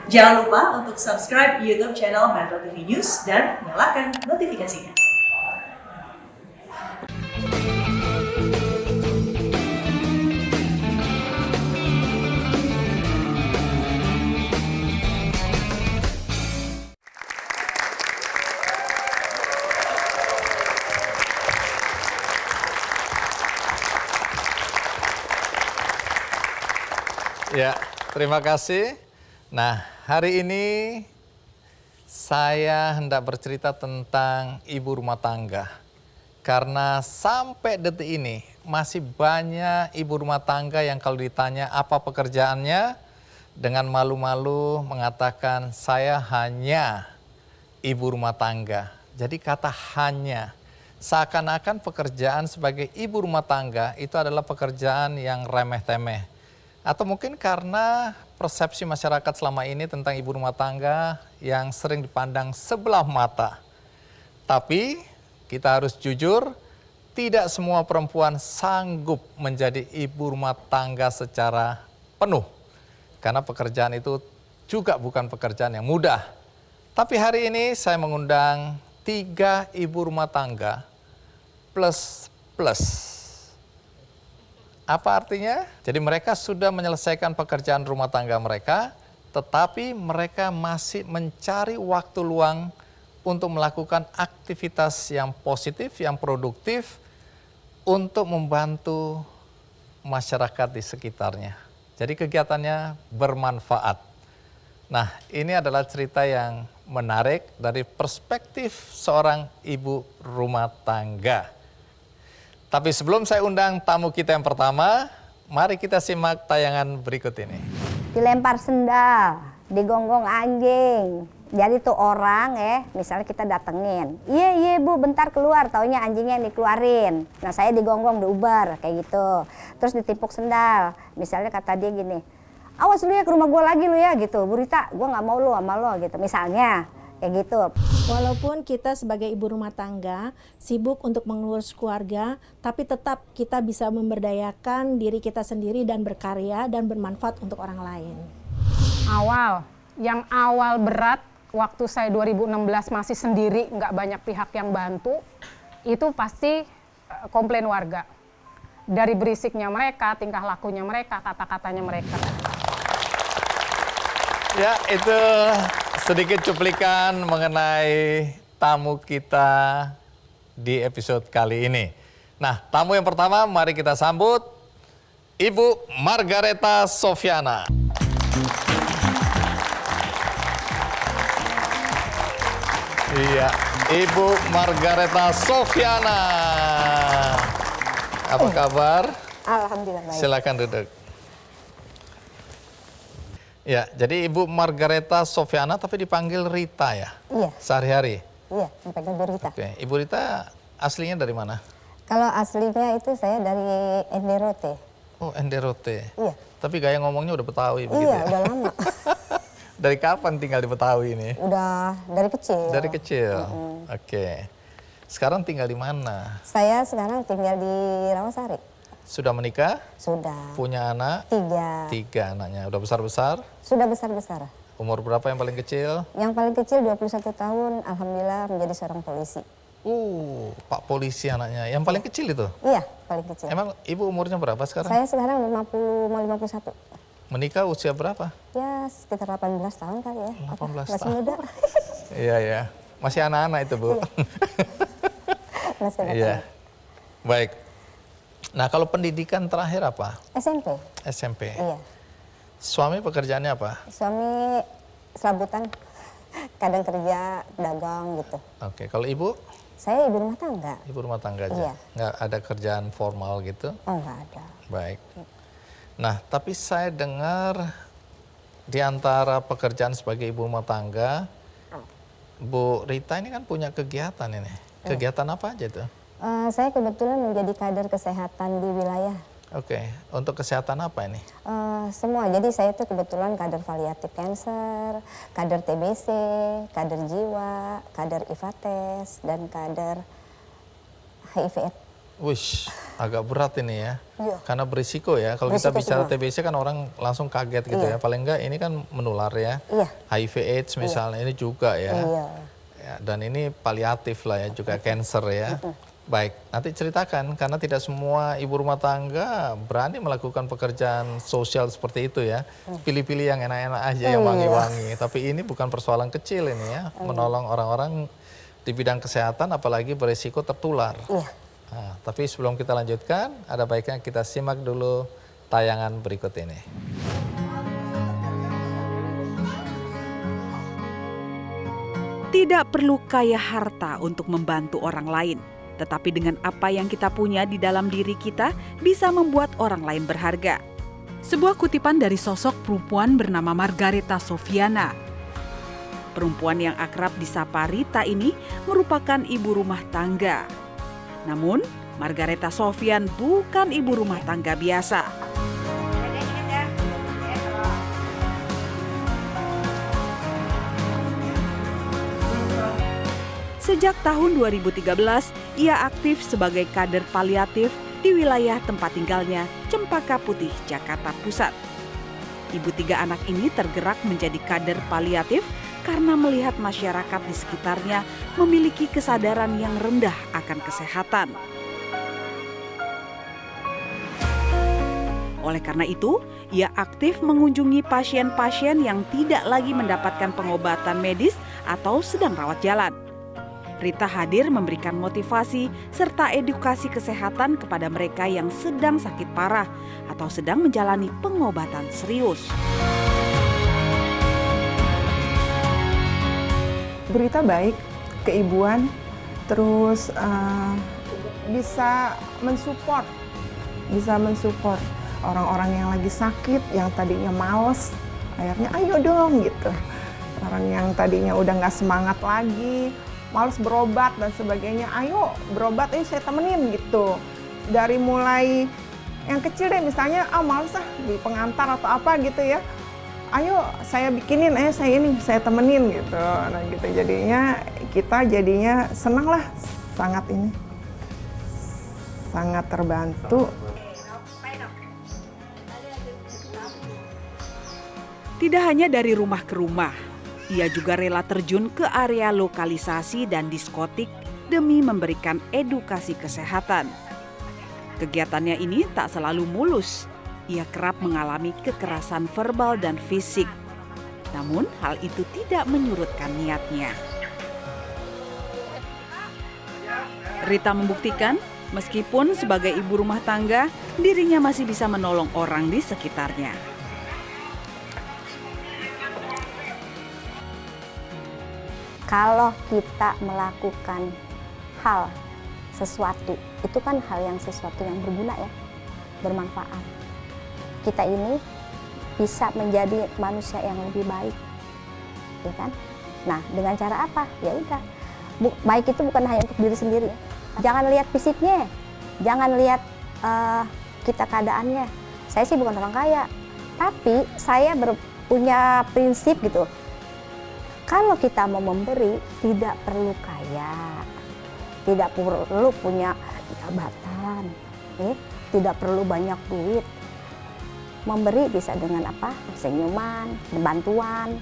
Jangan lupa untuk subscribe YouTube channel Metro TV News dan nyalakan notifikasinya. Ya, terima kasih. Nah, hari ini saya hendak bercerita tentang ibu rumah tangga. Karena sampai detik ini masih banyak ibu rumah tangga yang kalau ditanya apa pekerjaannya, dengan malu-malu mengatakan saya hanya ibu rumah tangga. Jadi kata hanya, seakan-akan pekerjaan sebagai ibu rumah tangga itu adalah pekerjaan yang remeh-temeh. Atau mungkin karena persepsi masyarakat selama ini tentang ibu rumah tangga yang sering dipandang sebelah mata. Tapi kita harus jujur, tidak semua perempuan sanggup menjadi ibu rumah tangga secara penuh. Karena pekerjaan itu juga bukan pekerjaan yang mudah. Tapi hari ini saya mengundang 3 ibu rumah tangga plus. Apa artinya? Jadi mereka sudah menyelesaikan pekerjaan rumah tangga mereka, tetapi mereka masih mencari waktu luang untuk melakukan aktivitas yang positif, yang produktif, untuk membantu masyarakat di sekitarnya. Jadi kegiatannya bermanfaat. Nah, ini adalah cerita yang menarik dari perspektif seorang ibu rumah tangga. Tapi sebelum saya undang tamu kita yang pertama, mari kita simak tayangan berikut ini. Dilempar sendal, digonggong anjing. Jadi tuh orang misalnya kita datengin, iya bu bentar keluar, taunya anjingnya yang dikeluarin. Nah saya digonggong, diubar kayak gitu. Terus ditimpuk sendal, misalnya kata dia gini, awas lu ya ke rumah gue lagi lu ya gitu, Bu Rita gue gak mau lu sama lo gitu misalnya. Kayak gitu. Walaupun kita sebagai ibu rumah tangga sibuk untuk mengurus keluarga, tapi tetap kita bisa memberdayakan diri kita sendiri dan berkarya dan bermanfaat untuk orang lain. Yang awal berat waktu saya 2016 masih sendiri, nggak banyak pihak yang bantu, itu pasti komplain warga. Dari berisiknya mereka, tingkah lakunya mereka, kata-katanya mereka. Ya, itu sedikit cuplikan mengenai tamu kita di episode kali ini. Nah, tamu yang pertama mari kita sambut Ibu Margareta Sofiana. Iya, Ibu Margareta Sofiana. Apa kabar? Alhamdulillah baik. Silakan duduk. Ya, jadi Ibu Margareta Sofiana tapi dipanggil Rita ya? Iya. Sehari-hari? Iya, dipanggil Bu Rita. Oke, Ibu Rita aslinya dari mana? Kalau aslinya itu saya dari Enderote. Oh, Enderote. Iya. Tapi gaya ngomongnya udah Betawi begitu Iya, ya? udah lama. Dari kapan tinggal di Betawi ini? Udah dari kecil. Dari kecil? Oke. Sekarang tinggal di mana? Saya sekarang tinggal di Rawasari. Sudah menikah? Sudah. Punya anak? 3. 3 anaknya. Udah besar-besar? Sudah besar-besar. Umur berapa yang paling kecil? Yang paling kecil 21 tahun, alhamdulillah menjadi seorang polisi. Pak polisi anaknya. Yang paling kecil itu? Iya, paling kecil. Emang ibu umurnya berapa sekarang? Saya sekarang 50 mau 51. Menikah usia berapa? Ya, sekitar 18 tahun kali ya. 18 Masih tahun. muda. Iya ya. Masih anak-anak itu, Bu. Masih muda. Iya. Baik. Nah, kalau pendidikan terakhir apa? SMP. SMP. Iya. Suami pekerjaannya apa? Suami serabutan, kadang kerja, dagang gitu. Oke, kalau ibu? Saya ibu rumah tangga. Ibu rumah tangga aja? Iya. Nggak ada kerjaan formal gitu? Oh, nggak ada. Baik. Nah, tapi saya dengar di antara pekerjaan sebagai ibu rumah tangga, Bu Rita ini kan punya kegiatan ini. Kegiatan apa aja itu? Saya kebetulan menjadi kader kesehatan di wilayah. Oke, untuk kesehatan apa ini? Semua, jadi saya tuh kebetulan kader palliatif cancer, kader TBC, kader jiwa, kader IFATES, dan kader HIV Wish, agak berat ini ya. Iya. Karena berisiko ya. Kalau kita Berisiko bicara semua. TBC kan orang langsung kaget gitu Iya. ya. Paling enggak ini kan menular ya. Iya. HIV AIDS misalnya ini juga ya. Iya. Ya, dan ini paliatif lah ya, juga cancer ya. Baik, nanti ceritakan karena tidak semua ibu rumah tangga berani melakukan pekerjaan sosial seperti itu ya. Pilih-pilih yang enak-enak aja, yang wangi-wangi. Tapi ini bukan persoalan kecil ini ya, menolong orang-orang di bidang kesehatan apalagi berisiko tertular. Iya. Nah, tapi sebelum kita lanjutkan, ada baiknya kita simak dulu tayangan berikut ini. Tidak perlu kaya harta untuk membantu orang lain, tetapi dengan apa yang kita punya di dalam diri kita bisa membuat orang lain berharga. Sebuah kutipan dari sosok perempuan bernama Margareta Sofiana. Perempuan yang akrab disapa Rita ini merupakan ibu rumah tangga. Namun, Margareta Sofian bukan ibu rumah tangga biasa. Sejak tahun 2013, ia aktif sebagai kader paliatif di wilayah tempat tinggalnya, Cempaka Putih, Jakarta Pusat. Ibu 3 anak ini tergerak menjadi kader paliatif karena melihat masyarakat di sekitarnya memiliki kesadaran yang rendah akan kesehatan. Oleh karena itu, ia aktif mengunjungi pasien-pasien yang tidak lagi mendapatkan pengobatan medis atau sedang rawat jalan. Rita hadir memberikan motivasi serta edukasi kesehatan kepada mereka yang sedang sakit parah atau sedang menjalani pengobatan serius. Berita baik, keibuan, terus bisa mensupport orang-orang yang lagi sakit, yang tadinya males, akhirnya ayo dong gitu. Orang yang tadinya udah nggak semangat lagi, males berobat dan sebagainya, ayo berobat, saya temenin gitu. Dari mulai yang kecil deh, misalnya males di pengantar atau apa gitu ya, ayo saya bikinin, saya temenin gitu. Nah gitu jadinya kita senang lah, sangat terbantu. Tidak hanya dari rumah ke rumah, ia juga rela terjun ke area lokalisasi dan diskotik demi memberikan edukasi kesehatan. Kegiatannya ini tak selalu mulus. Ia kerap mengalami kekerasan verbal dan fisik. Namun hal itu tidak menyurutkan niatnya. Rita membuktikan, meskipun sebagai ibu rumah tangga, dirinya masih bisa menolong orang di sekitarnya. Kalau kita melakukan sesuatu, itu kan hal yang sesuatu yang berguna ya, bermanfaat. Kita ini bisa menjadi manusia yang lebih baik, ya kan? Nah, dengan cara apa? Ya udah, baik itu bukan hanya untuk diri sendiri. Jangan lihat fisiknya, jangan lihat kita keadaannya. Saya sih bukan orang kaya, tapi saya punya prinsip gitu. Kalau kita mau memberi, tidak perlu kaya, tidak perlu punya jabatan, tidak perlu banyak duit. Memberi bisa dengan apa? Senyuman, bantuan.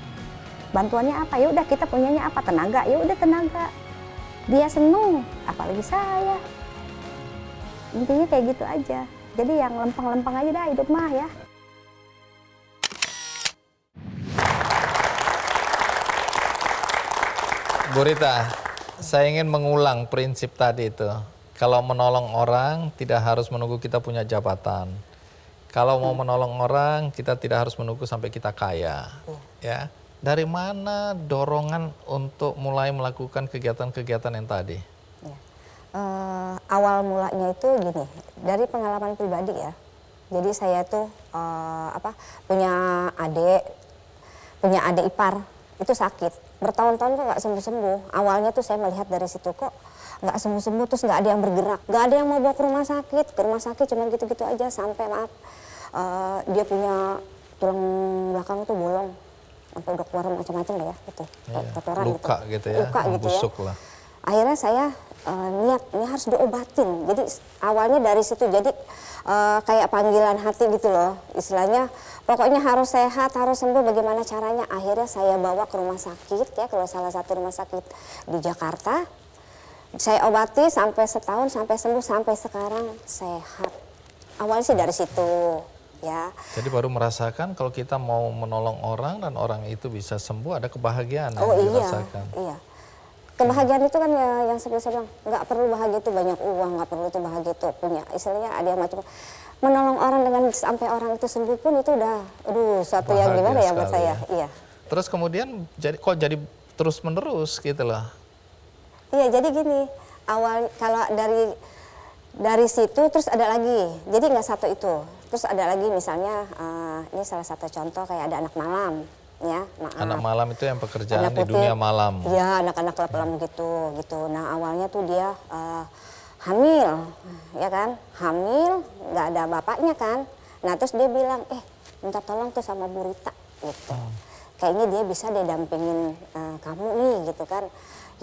Bantuannya apa? Ya udah kita punyanya apa? Tenaga. Ya udah tenaga. Dia seneng, apalagi saya. Intinya kayak gitu aja. Jadi yang lempeng-lempeng aja dah hidup mah ya. Bu Rita, saya ingin mengulang prinsip tadi itu. Kalau menolong orang tidak harus menunggu kita punya jabatan. Kalau mau menolong orang kita tidak harus menunggu sampai kita kaya. Ya. Dari mana dorongan untuk mulai melakukan kegiatan-kegiatan yang tadi? Ya. Awal mulanya itu gini, dari pengalaman pribadi ya. Jadi saya tuh punya adik ipar itu sakit. Bertahun-tahun kok nggak sembuh-sembuh. Awalnya tuh saya melihat dari situ kok nggak sembuh-sembuh, terus nggak ada yang bergerak, nggak ada yang mau bawa ke rumah sakit cuma gitu-gitu aja sampai dia punya tulang belakang tuh bolong, sampai udah keluar macam-macam lah ya, gitu, Iya. kotoran Luka gitu ya, luka gitu busuk ya. lah. akhirnya saya niat ini harus diobatin. Jadi awalnya dari situ, jadi kayak panggilan hati gitu loh istilahnya. Pokoknya harus sehat, harus sembuh, bagaimana caranya. Akhirnya saya bawa ke rumah sakit ya, kalau salah satu rumah sakit di Jakarta. Saya obati sampai setahun, sampai sembuh, sampai sekarang sehat. Awalnya sih dari situ ya. Jadi baru merasakan kalau kita mau menolong orang dan orang itu bisa sembuh, ada kebahagiaan Oh yang iya, dirasakan. iya. Kebahagiaan itu kan ya yang seperti saya bilang, nggak perlu bahagia itu banyak uang, nggak perlu itu bahagia itu punya. Istilahnya ada yang macam menolong orang dengan sampai orang itu sembuh pun itu udah, aduh, suatu yang Bahagia gimana ya buat sekali saya. ya. Iya. Terus kemudian jadi terus menerus gitu loh. Iya, jadi gini, awal kalau dari situ terus ada lagi. Jadi nggak satu itu. Terus ada lagi misalnya ini salah satu contoh kayak ada anak malam. Ya, maaf. Anak malam itu yang pekerjaan Anak di putih, dunia malam. Iya, anak-anak malam gitu. Nah awalnya tuh dia hamil, ya kan? Hamil, nggak ada bapaknya kan? Nah terus dia bilang, minta tolong tuh sama Bu Rita gitu. Kayaknya dia bisa deh dampingin kamu nih gitu kan.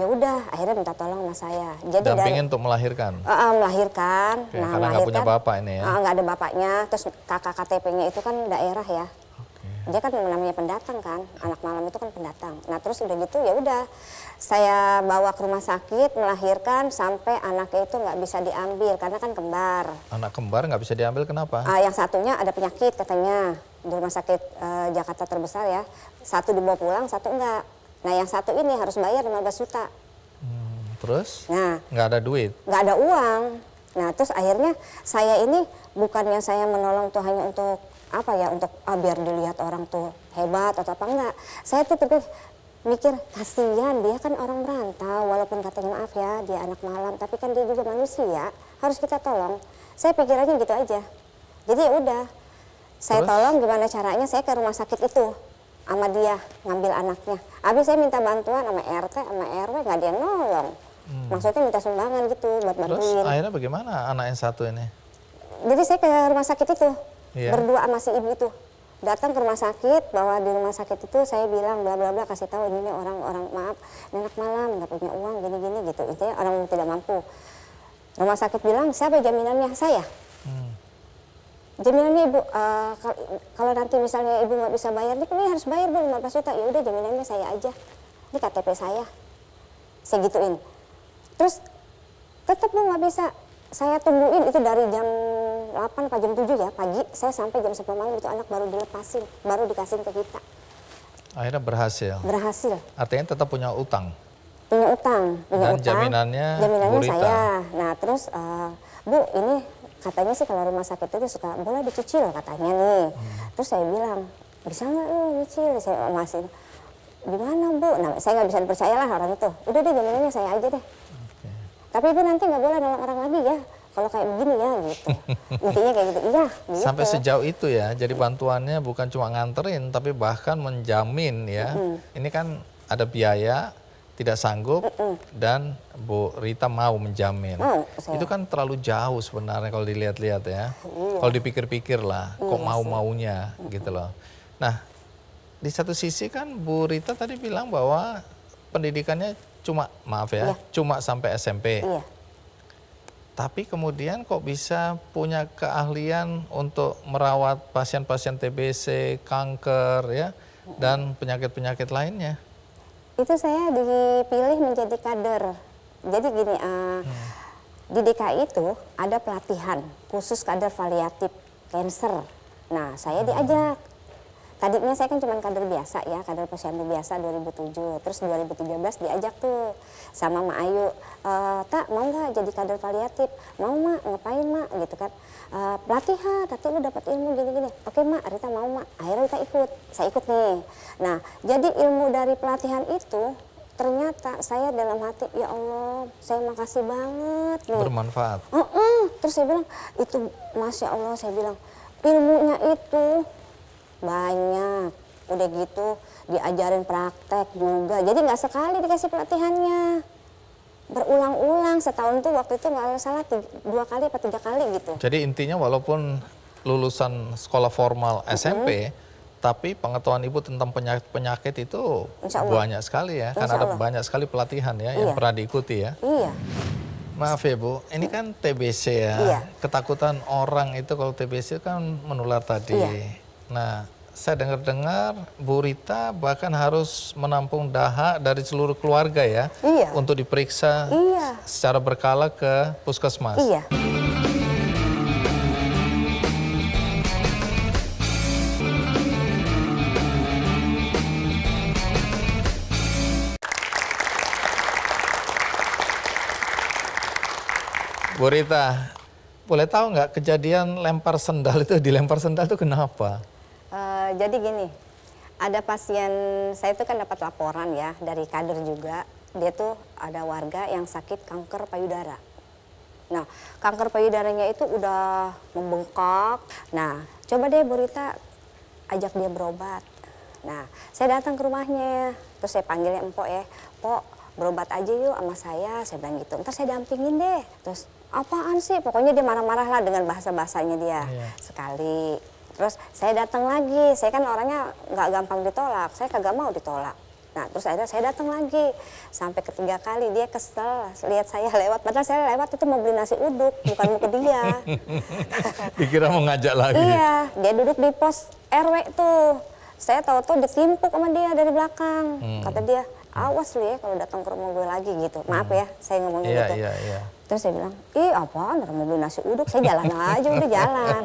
Ya udah, akhirnya minta tolong sama saya. Jadi Dampingin untuk melahirkan. melahirkan. Oke, karena nggak punya bapak ini ya. Nggak ada bapaknya. Terus kakak KTP-nya itu kan daerah ya. Dia kan namanya pendatang kan, anak malam itu kan pendatang. Nah terus udah gitu ya udah, saya bawa ke rumah sakit melahirkan sampai anaknya itu nggak bisa diambil karena kan kembar. Anak kembar nggak bisa diambil kenapa? Yang satunya ada penyakit katanya di rumah sakit Jakarta terbesar ya. Satu dibawa pulang, satu enggak. Nah yang satu ini harus bayar 15 juta. Terus? Nah Nggak ada duit? nggak ada uang. Nah terus akhirnya saya ini bukannya saya menolong tuh hanya untuk apa ya, untuk biar dilihat orang tuh hebat atau apa, enggak. Saya tuh mikir kasihan, dia kan orang merantau, walaupun katanya maaf ya dia anak malam, tapi kan dia juga manusia, harus kita tolong. Saya pikirannya gitu aja. Jadi ya udah, saya tolong gimana caranya, saya ke rumah sakit itu sama dia ngambil anaknya. Habis saya minta bantuan sama RT sama RW, nggak ada yang nolong. Maksudnya minta sumbangan gitu buat Terus bantuin. akhirnya bagaimana anak yang satu ini? Jadi saya ke rumah sakit itu. Iya. Berdua sama si ibu itu datang ke rumah sakit, bahwa di rumah sakit itu saya bilang bla bla bla, kasih tahu ini orang maaf, anak malam nggak punya uang gini gitu, itu ya orang tidak mampu. Rumah sakit bilang siapa jaminannya? Saya. Jaminannya ibu, kalau nanti misalnya ibu nggak bisa bayar, ini harus bayar Bu 15 juta. Ya udah jaminannya saya aja, ini KTP saya gituin. Terus tetap Bu nggak bisa. Saya tungguin itu dari jam 8 atau jam 7 ya pagi, saya sampai jam 10 malam itu anak baru dilepasin, baru dikasihin ke kita. Akhirnya berhasil? Berhasil. Artinya tetap punya utang? Punya utang. Dan jaminannya Bu Rita? Saya. Nah terus, Bu ini katanya sih kalau rumah sakit itu suka boleh dicicil katanya nih. Terus saya bilang, bisa nggak lu nyicil? Saya masih, gimana Bu? Nah saya nggak bisa dipercaya lah orang itu. Udah deh jaminannya saya aja deh. Tapi Ibu nanti nggak boleh nolong orang lagi ya, kalau kayak begini ya gitu. Intinya kayak gitu, iya gitu. Sampai sejauh itu ya, jadi bantuannya bukan cuma nganterin, tapi bahkan menjamin ya. Ini kan ada biaya, tidak sanggup, dan Bu Rita mau menjamin. Itu kan terlalu jauh sebenarnya kalau dilihat-lihat ya. Kalau dipikir-pikir lah, kok mau-maunya gitu loh. Nah, di satu sisi kan Bu Rita tadi bilang bahwa pendidikannya cuma, maaf ya, cuma sampai SMP. Iya. Tapi kemudian kok bisa punya keahlian untuk merawat pasien-pasien TBC, kanker ya, dan penyakit-penyakit lainnya? Itu saya dipilih menjadi kader. Jadi gini, di DKI itu ada pelatihan khusus kader paliatif kanker. Nah saya diajak. Tadinya saya kan cuma kader biasa ya, kader posyandu biasa 2007. Terus 2013 diajak tuh sama Mak Ayu, Tak mau nggak jadi kader paliatif? Mau Mak, ngapain Mak gitu kan. Pelatihan, nanti lu dapat ilmu gini-gini. Oke Mak, Rita mau Mak. Akhirnya Rita ikut, saya ikut nih. Nah jadi ilmu dari pelatihan itu ternyata saya dalam hati, ya Allah saya makasih banget nih. Bermanfaat. Terus saya bilang, itu Masya Allah, saya bilang ilmunya itu banyak, udah gitu diajarin praktek juga. Jadi nggak sekali dikasih pelatihannya, berulang-ulang setahun tuh waktu itu nggak salah 2 kali atau 3 kali gitu. Jadi intinya walaupun lulusan sekolah formal SMP, Tapi pengetahuan Ibu tentang penyakit itu Insya Allah. banyak sekali ya, Insya karena ada Allah. banyak sekali pelatihan ya yang Iya. pernah diikuti ya. Iya. Maaf ya Bu, ini kan TBC ya. Iya. Ketakutan orang itu kalau TBC kan menular tadi. Iya. Nah, saya dengar-dengar Bu Rita bahkan harus menampung dahak dari seluruh keluarga ya. Iya. Untuk diperiksa Iya. secara berkala ke puskesmas. Iya. Bu Rita, boleh tahu nggak kejadian lempar sendal itu, dilempar sendal itu kenapa? Jadi gini, ada pasien, saya itu kan dapat laporan ya dari kader juga, dia tuh ada warga yang sakit kanker payudara. Nah, kanker payudaranya itu udah membengkak. Nah, coba deh Bu Rita ajak dia berobat. Nah, saya datang ke rumahnya, terus saya panggilnya Empok ya, Pok berobat aja yuk sama saya bilang gitu. Ntar saya dampingin deh. Terus apaan sih? Pokoknya dia marah-marah lah dengan bahasa-bahasanya dia. Iya. Sekali. Terus saya datang lagi, saya kan orangnya nggak gampang ditolak, saya kagak mau ditolak. Nah terus akhirnya saya datang lagi, sampai ketiga kali dia kesel, lihat saya lewat, padahal saya lewat itu mau beli nasi uduk, bukan mau ke dia. Dikira mau ngajak lagi. Iya, dia duduk di pos RW tuh, saya tahu-tahu ditimpuk sama dia dari belakang. Kata dia, awas lu ya kalau datang ke rumah gue lagi gitu. Maaf ya, saya ngomongnya Iya, gitu. iya, iya. Terus saya bilang, ih apaan orang mau beli nasi uduk, saya jalan aja udah jalan.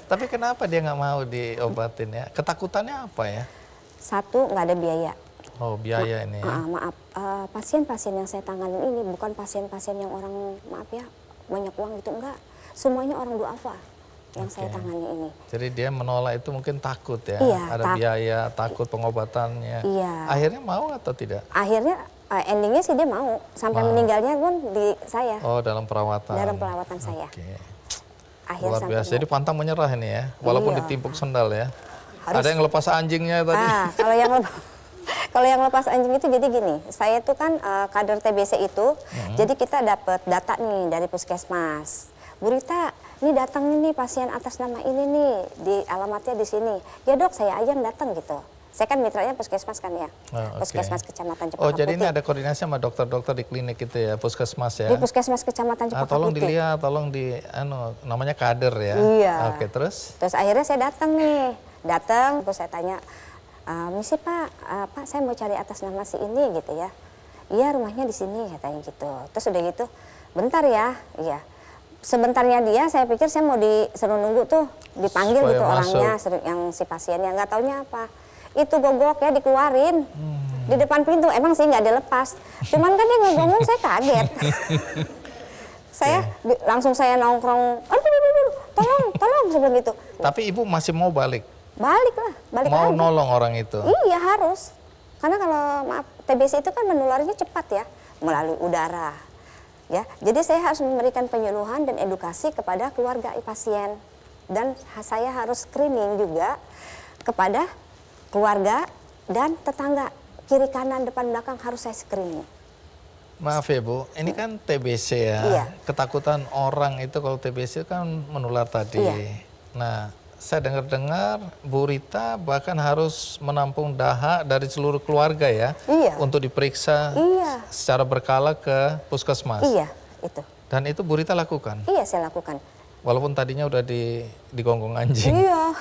Tapi kenapa dia nggak mau diobatin ya? Ketakutannya apa ya? Satu, nggak ada biaya. Oh, biaya ini ya. Maaf, pasien-pasien yang saya tangani ini bukan pasien-pasien yang orang, maaf ya, banyak uang gitu, enggak. Semuanya orang duafa yang saya Oke. tangani ini. Jadi dia menolak itu mungkin takut ya? Iya, Ada biaya, takut pengobatannya. Iya. Akhirnya mau atau tidak? Akhirnya endingnya sih dia mau, sampai meninggalnya pun di saya, Oh, dalam perawatan. dalam perawatan saya. Oke. Akhir Luar sampai biasa. Jadi pantang menyerah ini ya, walaupun Iya. ditimpuk sendal ya. Harus- Ada yang lepas anjingnya tadi. Kalau yang lepas anjing itu jadi gini, saya tuh kan kader TBC itu, jadi kita dapat data nih dari puskesmas. Bu Rita, ini datang nih pasien atas nama ini nih, di alamatnya di sini. Ya dok, saya aja yang datang gitu. Saya kan mitranya puskesmas kan ya, Oh, oke. puskesmas kecamatan Cepaka Oh, jadi ini Putih. ada koordinasi sama dokter-dokter di klinik itu ya, puskesmas ya. Di puskesmas kecamatan Cepaka Tolong Putih. dilihat, tolong namanya kader ya. Iya. Oke, terus? Terus akhirnya saya datang nih, terus saya tanya, misi Pak, Pak saya mau cari atas nama si ini gitu ya. Iya rumahnya di sini katanya gitu. Terus udah gitu, bentar ya, iya. Sebentarnya dia, saya pikir saya mau disuruh nunggu tuh, dipanggil Supaya gitu orangnya, masuk. yang si pasiennya, nggak taunya apa. Itu gogok ya dikeluarin di depan pintu, emang sih nggak dilepas. Cuman kan dia ngomong, saya kaget. Saya langsung saya nongkrong, aduh, tolong sebelum itu. Tapi ibu masih mau balik? Balik lah, balik Mau lagi. nolong orang itu? Iya harus, karena kalau maaf TBC itu kan menularnya cepat ya, melalui udara. Ya, jadi saya harus memberikan penyuluhan dan edukasi kepada keluarga pasien, dan saya harus screening juga kepada keluarga dan tetangga, kiri kanan depan belakang harus saya screening. Maaf ya Bu, ini kan TBC ya. Iya. Ketakutan orang itu kalau TBC kan menular tadi. Iya. Nah, saya dengar-dengar Bu Rita bahkan harus menampung dahak dari seluruh keluarga ya. Iya. Untuk diperiksa Iya. secara berkala ke puskesmas. Iya, itu. Dan itu Bu Rita lakukan? Iya saya lakukan. Walaupun tadinya udah digonggong anjing. Iya.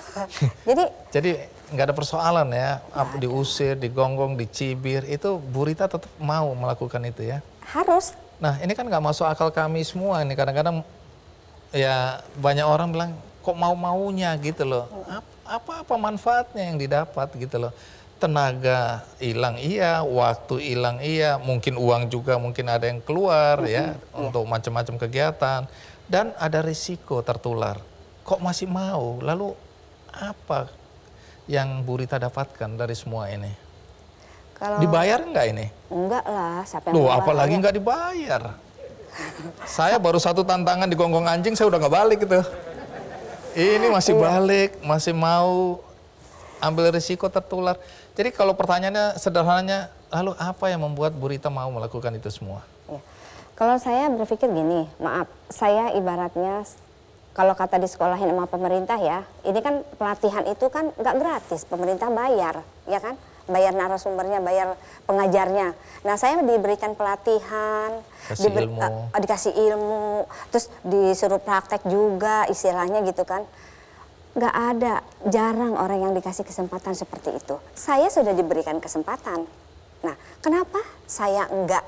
Jadi nggak ada persoalan ya, diusir, digonggong, dicibir, itu Bu Rita tetap mau melakukan itu ya? Harus. Nah ini kan nggak masuk akal kami semua ini, kadang-kadang ya banyak orang bilang kok mau-maunya gitu loh, apa manfaatnya yang didapat gitu loh. Tenaga hilang iya, waktu hilang iya, mungkin uang juga mungkin ada yang keluar ya untuk macam-macam kegiatan, dan ada risiko tertular. Kok masih mau? Lalu apa yang Bu Rita dapatkan dari semua ini? Kalau Dibayar nggak ini? enggak lah, siapa yang Loh, mau apalagi bayar? nggak dibayar. Saya baru satu tantangan di gonggong anjing, saya udah nggak balik itu. Ini masih balik, masih mau ambil risiko tertular. Jadi kalau pertanyaannya sederhananya, lalu apa yang membuat Bu Rita mau melakukan itu semua? Ya. Kalau saya berpikir gini, maaf, saya ibaratnya kalau kata di sekolahin sama pemerintah ya, ini kan pelatihan itu kan nggak gratis, pemerintah bayar, ya kan? Bayar narasumbernya, bayar pengajarnya. Nah, saya diberikan pelatihan, dikasih ilmu, terus disuruh praktek juga, istilahnya gitu kan. Nggak ada, jarang orang yang dikasih kesempatan seperti itu. Saya sudah diberikan kesempatan. Nah, kenapa saya nggak,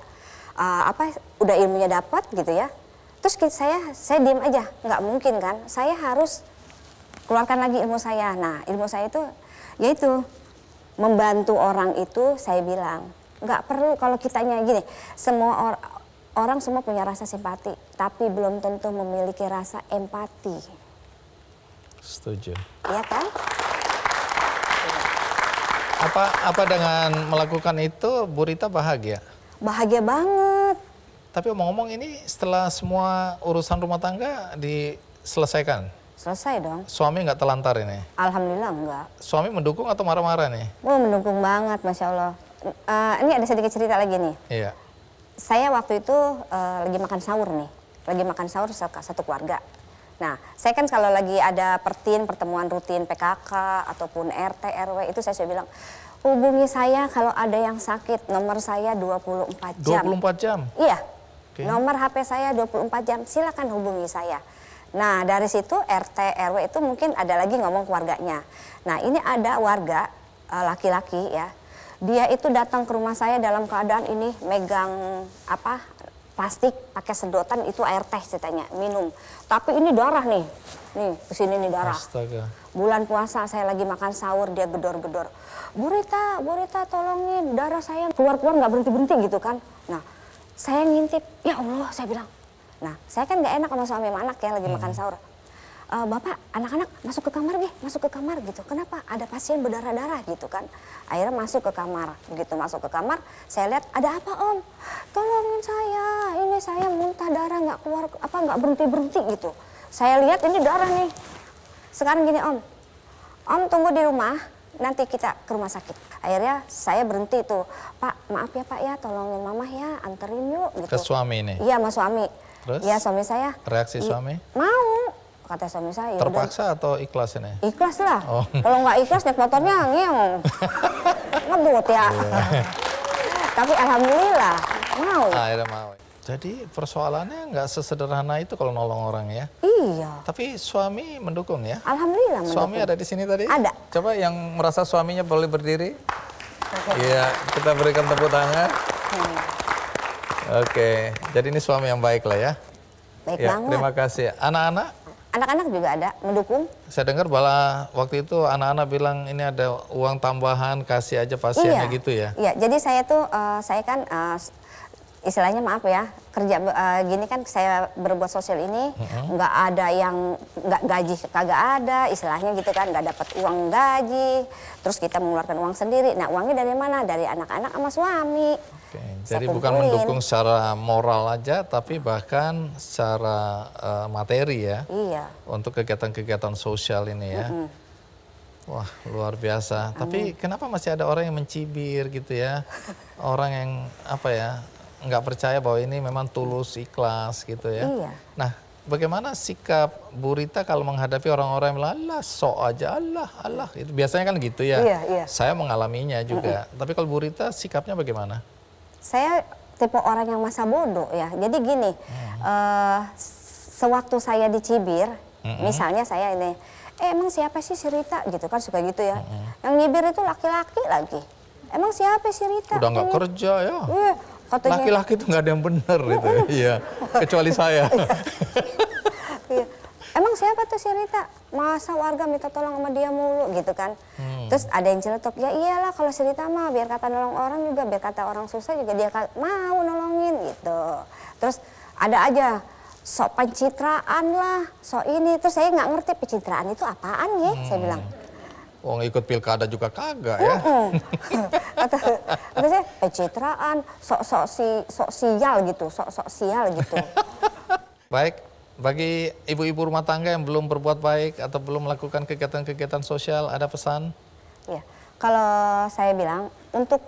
udah ilmunya dapat gitu ya, terus saya diem aja, nggak mungkin kan? Saya harus keluarkan lagi ilmu saya. Nah, ilmu saya itu yaitu membantu orang itu. Saya bilang nggak perlu kalau kitanya gini, semua orang semua punya rasa simpati, tapi belum tentu memiliki rasa empati. Setuju. Iya kan? Apa dengan melakukan itu Bu Rita bahagia? Bahagia banget. Tapi omong-omong ini setelah semua urusan rumah tangga diselesaikan? Selesai dong. Suami nggak telantar ini? Alhamdulillah enggak. Suami mendukung atau marah-marah nih? Mendukung banget, Masya Allah. Ini ada sedikit cerita lagi nih. Iya. Saya waktu itu lagi makan sahur nih. Lagi makan sahur satu keluarga. Nah, saya kan kalau lagi ada pertemuan rutin PKK ataupun RT, RW, itu saya bilang, hubungi saya kalau ada yang sakit, nomor saya 24 jam. 24 jam? Iya. Okay. Nomor HP saya 24 jam, silakan hubungi saya. Nah, dari situ RT, RW itu mungkin ada lagi ngomong keluarganya. Nah, ini ada warga laki-laki ya. Dia itu datang ke rumah saya dalam keadaan ini megang plastik, pakai sedotan, itu air teh ceritanya, minum. Tapi ini darah nih. Nih, kesini nih darah. Astaga. Bulan puasa saya lagi makan sahur, dia gedor-gedor. Bu Rita tolongin, darah saya keluar-keluar nggak berhenti-berhenti gitu kan. Nah, saya ngintip, ya Allah saya bilang. Nah, saya kan nggak enak sama suami sama anak ya lagi makan sahur. Bapak, anak-anak masuk ke kamar gitu. Kenapa? Ada pasien berdarah-darah gitu kan. Akhirnya masuk ke kamar. Begitu masuk ke kamar, saya lihat ada apa Om? Tolongin saya, ini saya muntah darah nggak keluar, nggak berhenti-berhenti gitu. Saya lihat ini darah nih. Sekarang gini Om tunggu di rumah, nanti kita ke rumah sakit. Akhirnya saya berhenti tuh, Pak maaf ya Pak ya, tolongin Mama ya, anterin yuk gitu. Ke suami nih? Iya sama suami. Terus? Iya suami saya. Reaksi suami? Mau, kata suami saya. Terpaksa atau ikhlas ini? Ikhlas lah. Oh. Kalau nggak ikhlas naik motornya ngeong. Ngebut ya. Tapi alhamdulillah mau. Akhirnya mau. Jadi persoalannya nggak sesederhana itu kalau nolong orang ya? Iya. Tapi suami mendukung ya? Alhamdulillah mendukung. Suami ada di sini tadi? Ada. Coba yang merasa suaminya boleh berdiri. Iya, kita berikan tepuk tangan. Oke, jadi ini suami yang baik lah ya? Baik Ya, banget. terima kasih. Anak-anak? Anak-anak juga ada mendukung. Saya dengar bahwa waktu itu anak-anak bilang ini ada uang tambahan, kasih aja pasiennya gitu ya? Iya, jadi saya tuh, saya kan istilahnya maaf ya, kerja gini kan saya berbuat sosial ini, nggak ada yang, nggak gaji kagak ada, istilahnya gitu kan, nggak dapat uang gaji, terus kita mengeluarkan uang sendiri. Nah uangnya dari mana? Dari anak-anak sama suami. Oke, jadi bukan mendukung secara moral aja, tapi bahkan secara materi ya? Iya. Untuk kegiatan-kegiatan sosial ini ya? Wah luar biasa. Tapi kenapa masih ada orang yang mencibir gitu ya? Orang yang nggak percaya bahwa ini memang tulus, ikhlas gitu ya. Iya. Nah, bagaimana sikap Bu Rita kalau menghadapi orang-orang yang bilang, Allah sok aja, Allah. Itu biasanya kan gitu ya. Iya, iya. Saya mengalaminya juga. Tapi kalau Bu Rita sikapnya bagaimana? Saya tipe orang yang masa bodoh ya. Jadi gini, sewaktu saya dicibir, misalnya saya ini, emang siapa sih si Rita gitu kan, suka gitu ya. Yang nyibir itu laki-laki lagi. Emang siapa si Rita? Udah nggak kerja ya. Iya. Katanya, laki-laki itu nggak ada yang benar gitu ya. Iya, kecuali saya. Iya. Emang siapa tuh si Rita? Masa warga minta tolong sama dia mulu gitu kan. Terus ada yang celetuk, ya iyalah kalau si Rita mah biar kata nolong orang juga, biar kata orang susah juga dia mau nolongin gitu. Terus ada aja sok pencitraan lah, sok ini. Terus saya nggak ngerti pencitraan itu apaan ya, saya bilang. Wong ikut pilkada juga kagak ya. Kata saya pencitraan, sok sial gitu, sok sial gitu. Baik, bagi ibu-ibu rumah tangga yang belum berbuat baik atau belum melakukan kegiatan-kegiatan sosial, ada pesan? Ya, kalau saya bilang untuk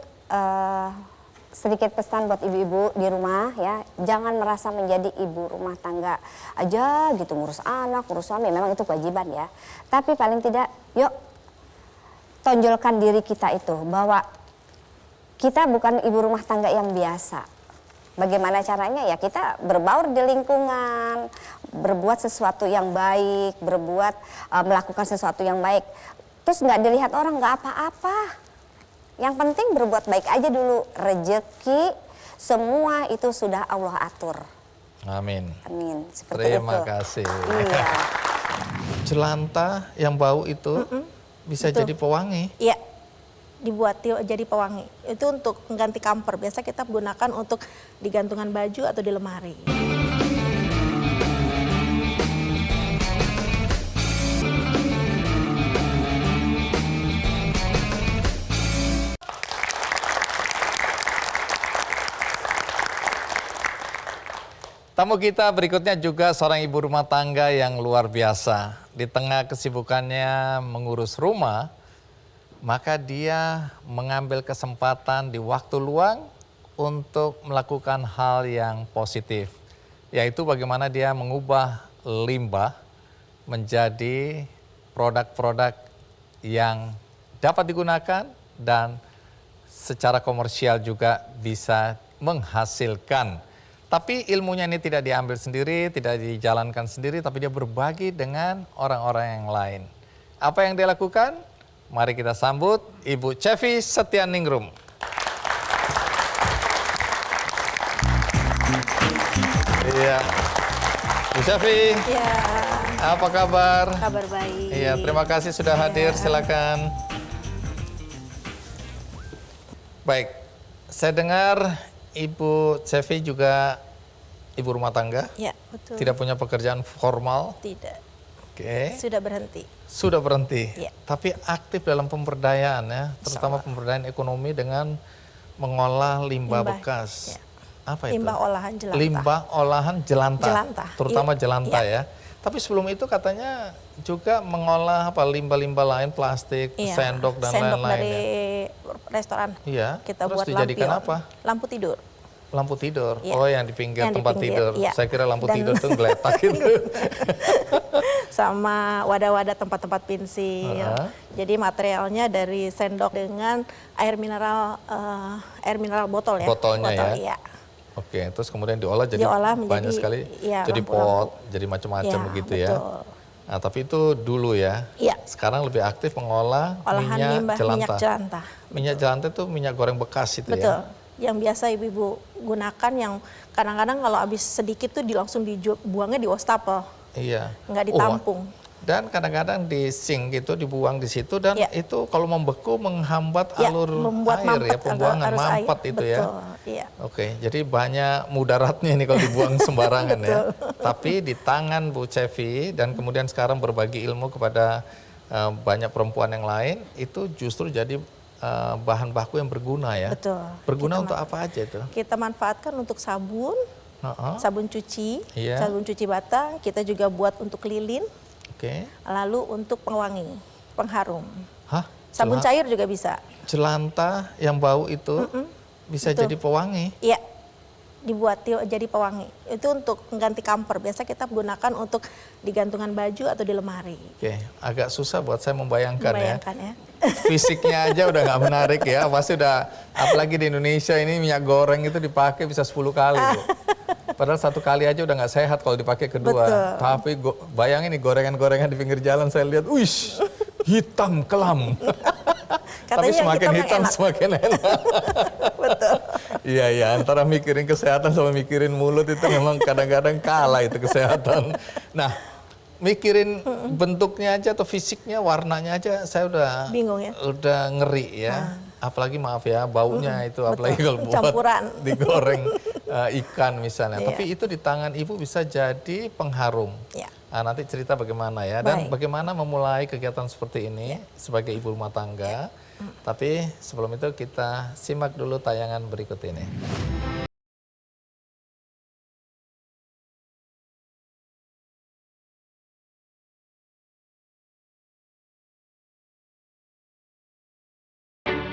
sedikit pesan buat ibu-ibu di rumah ya, jangan merasa menjadi ibu rumah tangga aja gitu, ngurus anak, ngurus suami, memang itu kewajiban ya. Tapi paling tidak yuk tonjolkan diri kita itu bahwa kita bukan ibu rumah tangga yang biasa. Bagaimana caranya ya, kita berbaur di lingkungan, berbuat sesuatu yang baik, melakukan sesuatu yang baik. Terus nggak dilihat orang, nggak apa-apa. Yang penting berbuat baik aja dulu. Rezeki semua itu sudah Allah atur. Amin. Amin. Seperti Terima itu. kasih. Iya. Jelantah yang bau itu bisa Betul. jadi pewangi. Iya, dibuat jadi pewangi. Itu untuk mengganti kamper. Biasa kita gunakan untuk di gantungan baju atau di lemari. Tamu kita berikutnya juga seorang ibu rumah tangga yang luar biasa. Di tengah kesibukannya mengurus rumah, maka dia mengambil kesempatan di waktu luang untuk melakukan hal yang positif. Yaitu bagaimana dia mengubah limbah menjadi produk-produk yang dapat digunakan dan secara komersial juga bisa menghasilkan. Tapi ilmunya ini tidak diambil sendiri, tidak dijalankan sendiri, tapi dia berbagi dengan orang-orang yang lain. Apa yang dia lakukan? Mari kita sambut Ibu Cevi Setianingrum. Iya, Bu Cevi, Ya, apa kabar? kabar baik. Iya, terima kasih sudah hadir, silakan. Baik, saya dengar Ibu Cevi juga ibu rumah tangga, Ya, betul. tidak punya pekerjaan formal. Tidak. Oke, Sudah berhenti. sudah berhenti. Iya. Tapi aktif dalam pemberdayaan ya, terutama pemberdayaan ekonomi dengan mengolah limbah bekas. Ya. Apa itu? Limbah olahan jelantah. Limbah olahan jelantah. Jelantah. Terutama Iya. jelantah Iya. ya. Tapi sebelum itu katanya juga mengolah apa limbah-limbah lain, plastik, Iya, sendok dan sendok lain-lain dari ya. restoran. Iya. Kita Terus buat dijadikan lampion. apa? Lampu tidur. Lampu tidur. Iya. Oh, yang di pinggir Yang di tempat pinggir, tidur. iya. Saya kira lampu Dan- tidur tuh geletak gitu. Sama wadah-wadah tempat-tempat pensil. Jadi materialnya dari sendok dengan air mineral botol ya. Botolnya ya. Iya. Oke, terus kemudian diolah jadi Diolah banyak menjadi, sekali. iya, Jadi lampu-lampu. pot, jadi macam-macam Iya, begitu ya. betul. Nah, tapi itu dulu ya. Iya. Sekarang lebih aktif mengolah Olahan minyak limbah jelantah. minyak jelantah. Minyak jelantah itu minyak goreng bekas itu Betul. ya. Yang biasa ibu-ibu gunakan yang kadang-kadang kalau habis sedikit tuh langsung dibuangnya di wastafel, Iya. nggak Oh, ditampung. dan kadang-kadang di sink gitu dibuang di situ dan Iya. itu kalau membeku menghambat Ya, alur membuat air ya, mampet, pembuangan arus air. mampet itu ya. Betul, iya. Oke, jadi banyak mudaratnya ini kalau dibuang sembarangan ya. Tapi di tangan Bu Cevi dan kemudian sekarang berbagi ilmu kepada banyak perempuan yang lain, itu justru jadi bahan baku yang berguna ya. Betul. Berguna Kita untuk apa aja itu? Kita manfaatkan untuk sabun, Heeh. sabun cuci, Iya. sabun cuci bata. Kita juga buat untuk lilin, Oke. lalu untuk pewangi, pengharum. Hah? Sabun cair juga bisa. Jelantah yang bau itu bisa Betul. jadi pewangi. Iya, dibuat jadi pewangi. Itu untuk mengganti kamper. Biasa kita gunakan untuk di gantungan baju atau di lemari. Oke, agak susah buat saya membayangkan Membayangkan ya. Fisiknya aja udah nggak menarik ya, pasti udah, apalagi di Indonesia ini minyak goreng itu dipakai bisa 10 kali. Bu. Padahal satu kali aja udah nggak sehat kalau dipakai kedua. Betul. Tapi bayangin nih gorengan-gorengan di pinggir jalan saya lihat, wish, hitam kelam. Tapi Katanya semakin hitam yang hitam enak. semakin enak. Betul. Iya, iya, antara mikirin kesehatan sama mikirin mulut itu memang kadang-kadang kalah itu kesehatan. Nah, mikirin bentuknya aja atau fisiknya, warnanya aja saya udah Bingung ya? udah ngeri ya. Apalagi maaf ya, baunya itu apalagi kalau buat Campuran. digoreng ikan misalnya. Iya. Tapi itu di tangan Ibu bisa jadi pengharum. Ya. Nah, nanti cerita bagaimana ya dan Baik. bagaimana memulai kegiatan seperti ini sebagai ibu rumah tangga. Tapi sebelum itu kita simak dulu tayangan berikut ini.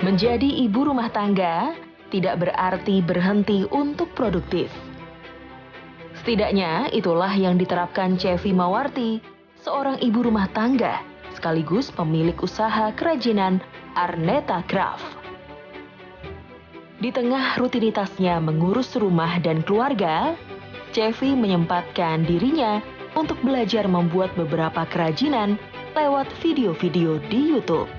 Menjadi ibu rumah tangga tidak berarti berhenti untuk produktif. Setidaknya itulah yang diterapkan Cevi Mawarti, seorang ibu rumah tangga sekaligus pemilik usaha kerajinan Arneta Craft. Di tengah rutinitasnya mengurus rumah dan keluarga, Cevi menyempatkan dirinya untuk belajar membuat beberapa kerajinan lewat video-video di YouTube.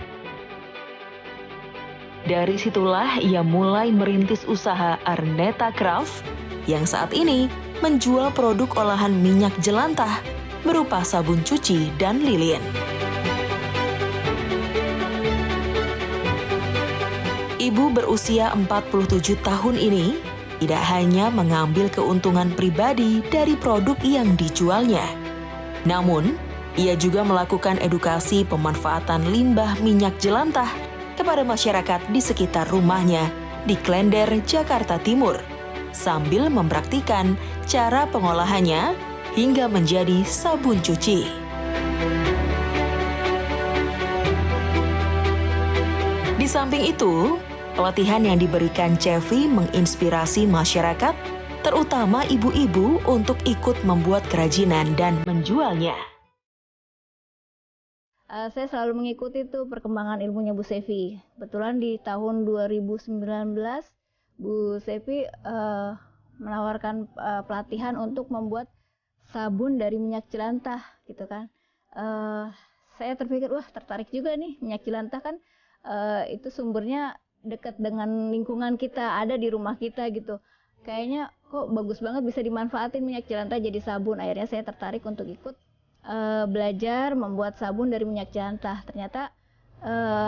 Dari situlah ia mulai merintis usaha Arneta Craft yang saat ini menjual produk olahan minyak jelantah berupa sabun cuci dan lilin. Ibu berusia 47 tahun ini tidak hanya mengambil keuntungan pribadi dari produk yang dijualnya, namun ia juga melakukan edukasi pemanfaatan limbah minyak jelantah kepada masyarakat di sekitar rumahnya di Klender, Jakarta Timur, sambil mempraktikkan cara pengolahannya hingga menjadi sabun cuci. Di samping itu, pelatihan yang diberikan Cevi menginspirasi masyarakat, terutama ibu-ibu untuk ikut membuat kerajinan dan menjualnya. Saya selalu mengikuti tuh perkembangan ilmunya Bu Cevi. Kebetulan di tahun 2019 Bu Cevi menawarkan pelatihan untuk membuat sabun dari minyak jelantah gitu kan. Saya terpikir wah tertarik juga nih, minyak jelantah kan itu sumbernya dekat dengan lingkungan kita, ada di rumah kita gitu. Kayaknya kok bagus banget bisa dimanfaatin minyak jelantah jadi sabun. Akhirnya saya tertarik untuk ikut belajar membuat sabun dari minyak jelantah. Ternyata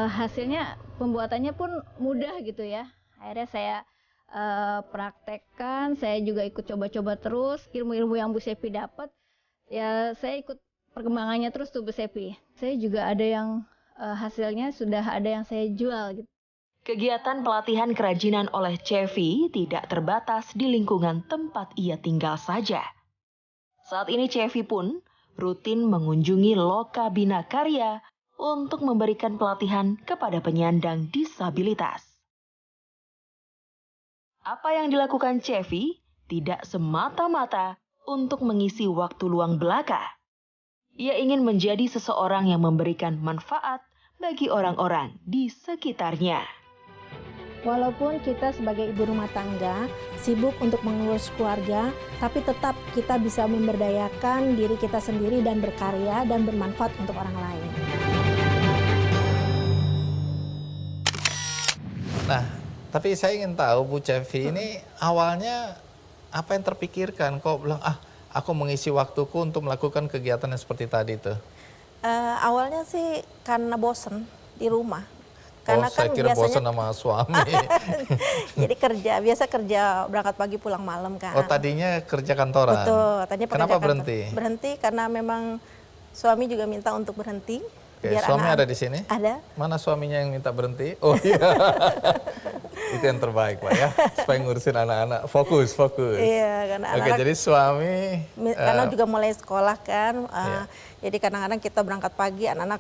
hasilnya pembuatannya pun mudah gitu ya. Akhirnya saya praktekkan, saya juga ikut coba-coba terus ilmu-ilmu yang Bu Cevi dapat. Ya saya ikut perkembangannya terus tuh Bu Cevi. Saya juga ada yang hasilnya sudah ada yang saya jual gitu. Kegiatan pelatihan kerajinan oleh Cevi tidak terbatas di lingkungan tempat ia tinggal saja. Saat ini Cevi pun rutin mengunjungi Loka Bina Karya untuk memberikan pelatihan kepada penyandang disabilitas. Apa yang dilakukan Cevi tidak semata-mata untuk mengisi waktu luang belaka. Ia ingin menjadi seseorang yang memberikan manfaat bagi orang-orang di sekitarnya. Walaupun kita sebagai ibu rumah tangga sibuk untuk mengurus keluarga, tapi tetap kita bisa memberdayakan diri kita sendiri dan berkarya dan bermanfaat untuk orang lain. Nah, tapi saya ingin tahu Bu Cevi ini awalnya apa yang terpikirkan kok bilang aku mengisi waktuku untuk melakukan kegiatan yang seperti tadi itu? Awalnya sih karena bosen di rumah. Karena saya kira bosan sama suami. Jadi biasa kerja berangkat pagi pulang malam kan. Oh tadinya kerja kantoran? Betul, tadinya Kenapa berhenti? Berhenti karena memang suami juga minta untuk berhenti. Oke, suami ada di sini? Ada. Mana suaminya yang minta berhenti? Oh iya. Itu yang terbaik Pak ya, supaya ngurusin anak-anak. Fokus. Iya, karena Oke, jadi suami... Karena juga mulai sekolah kan, jadi kadang-kadang kita berangkat pagi, anak-anak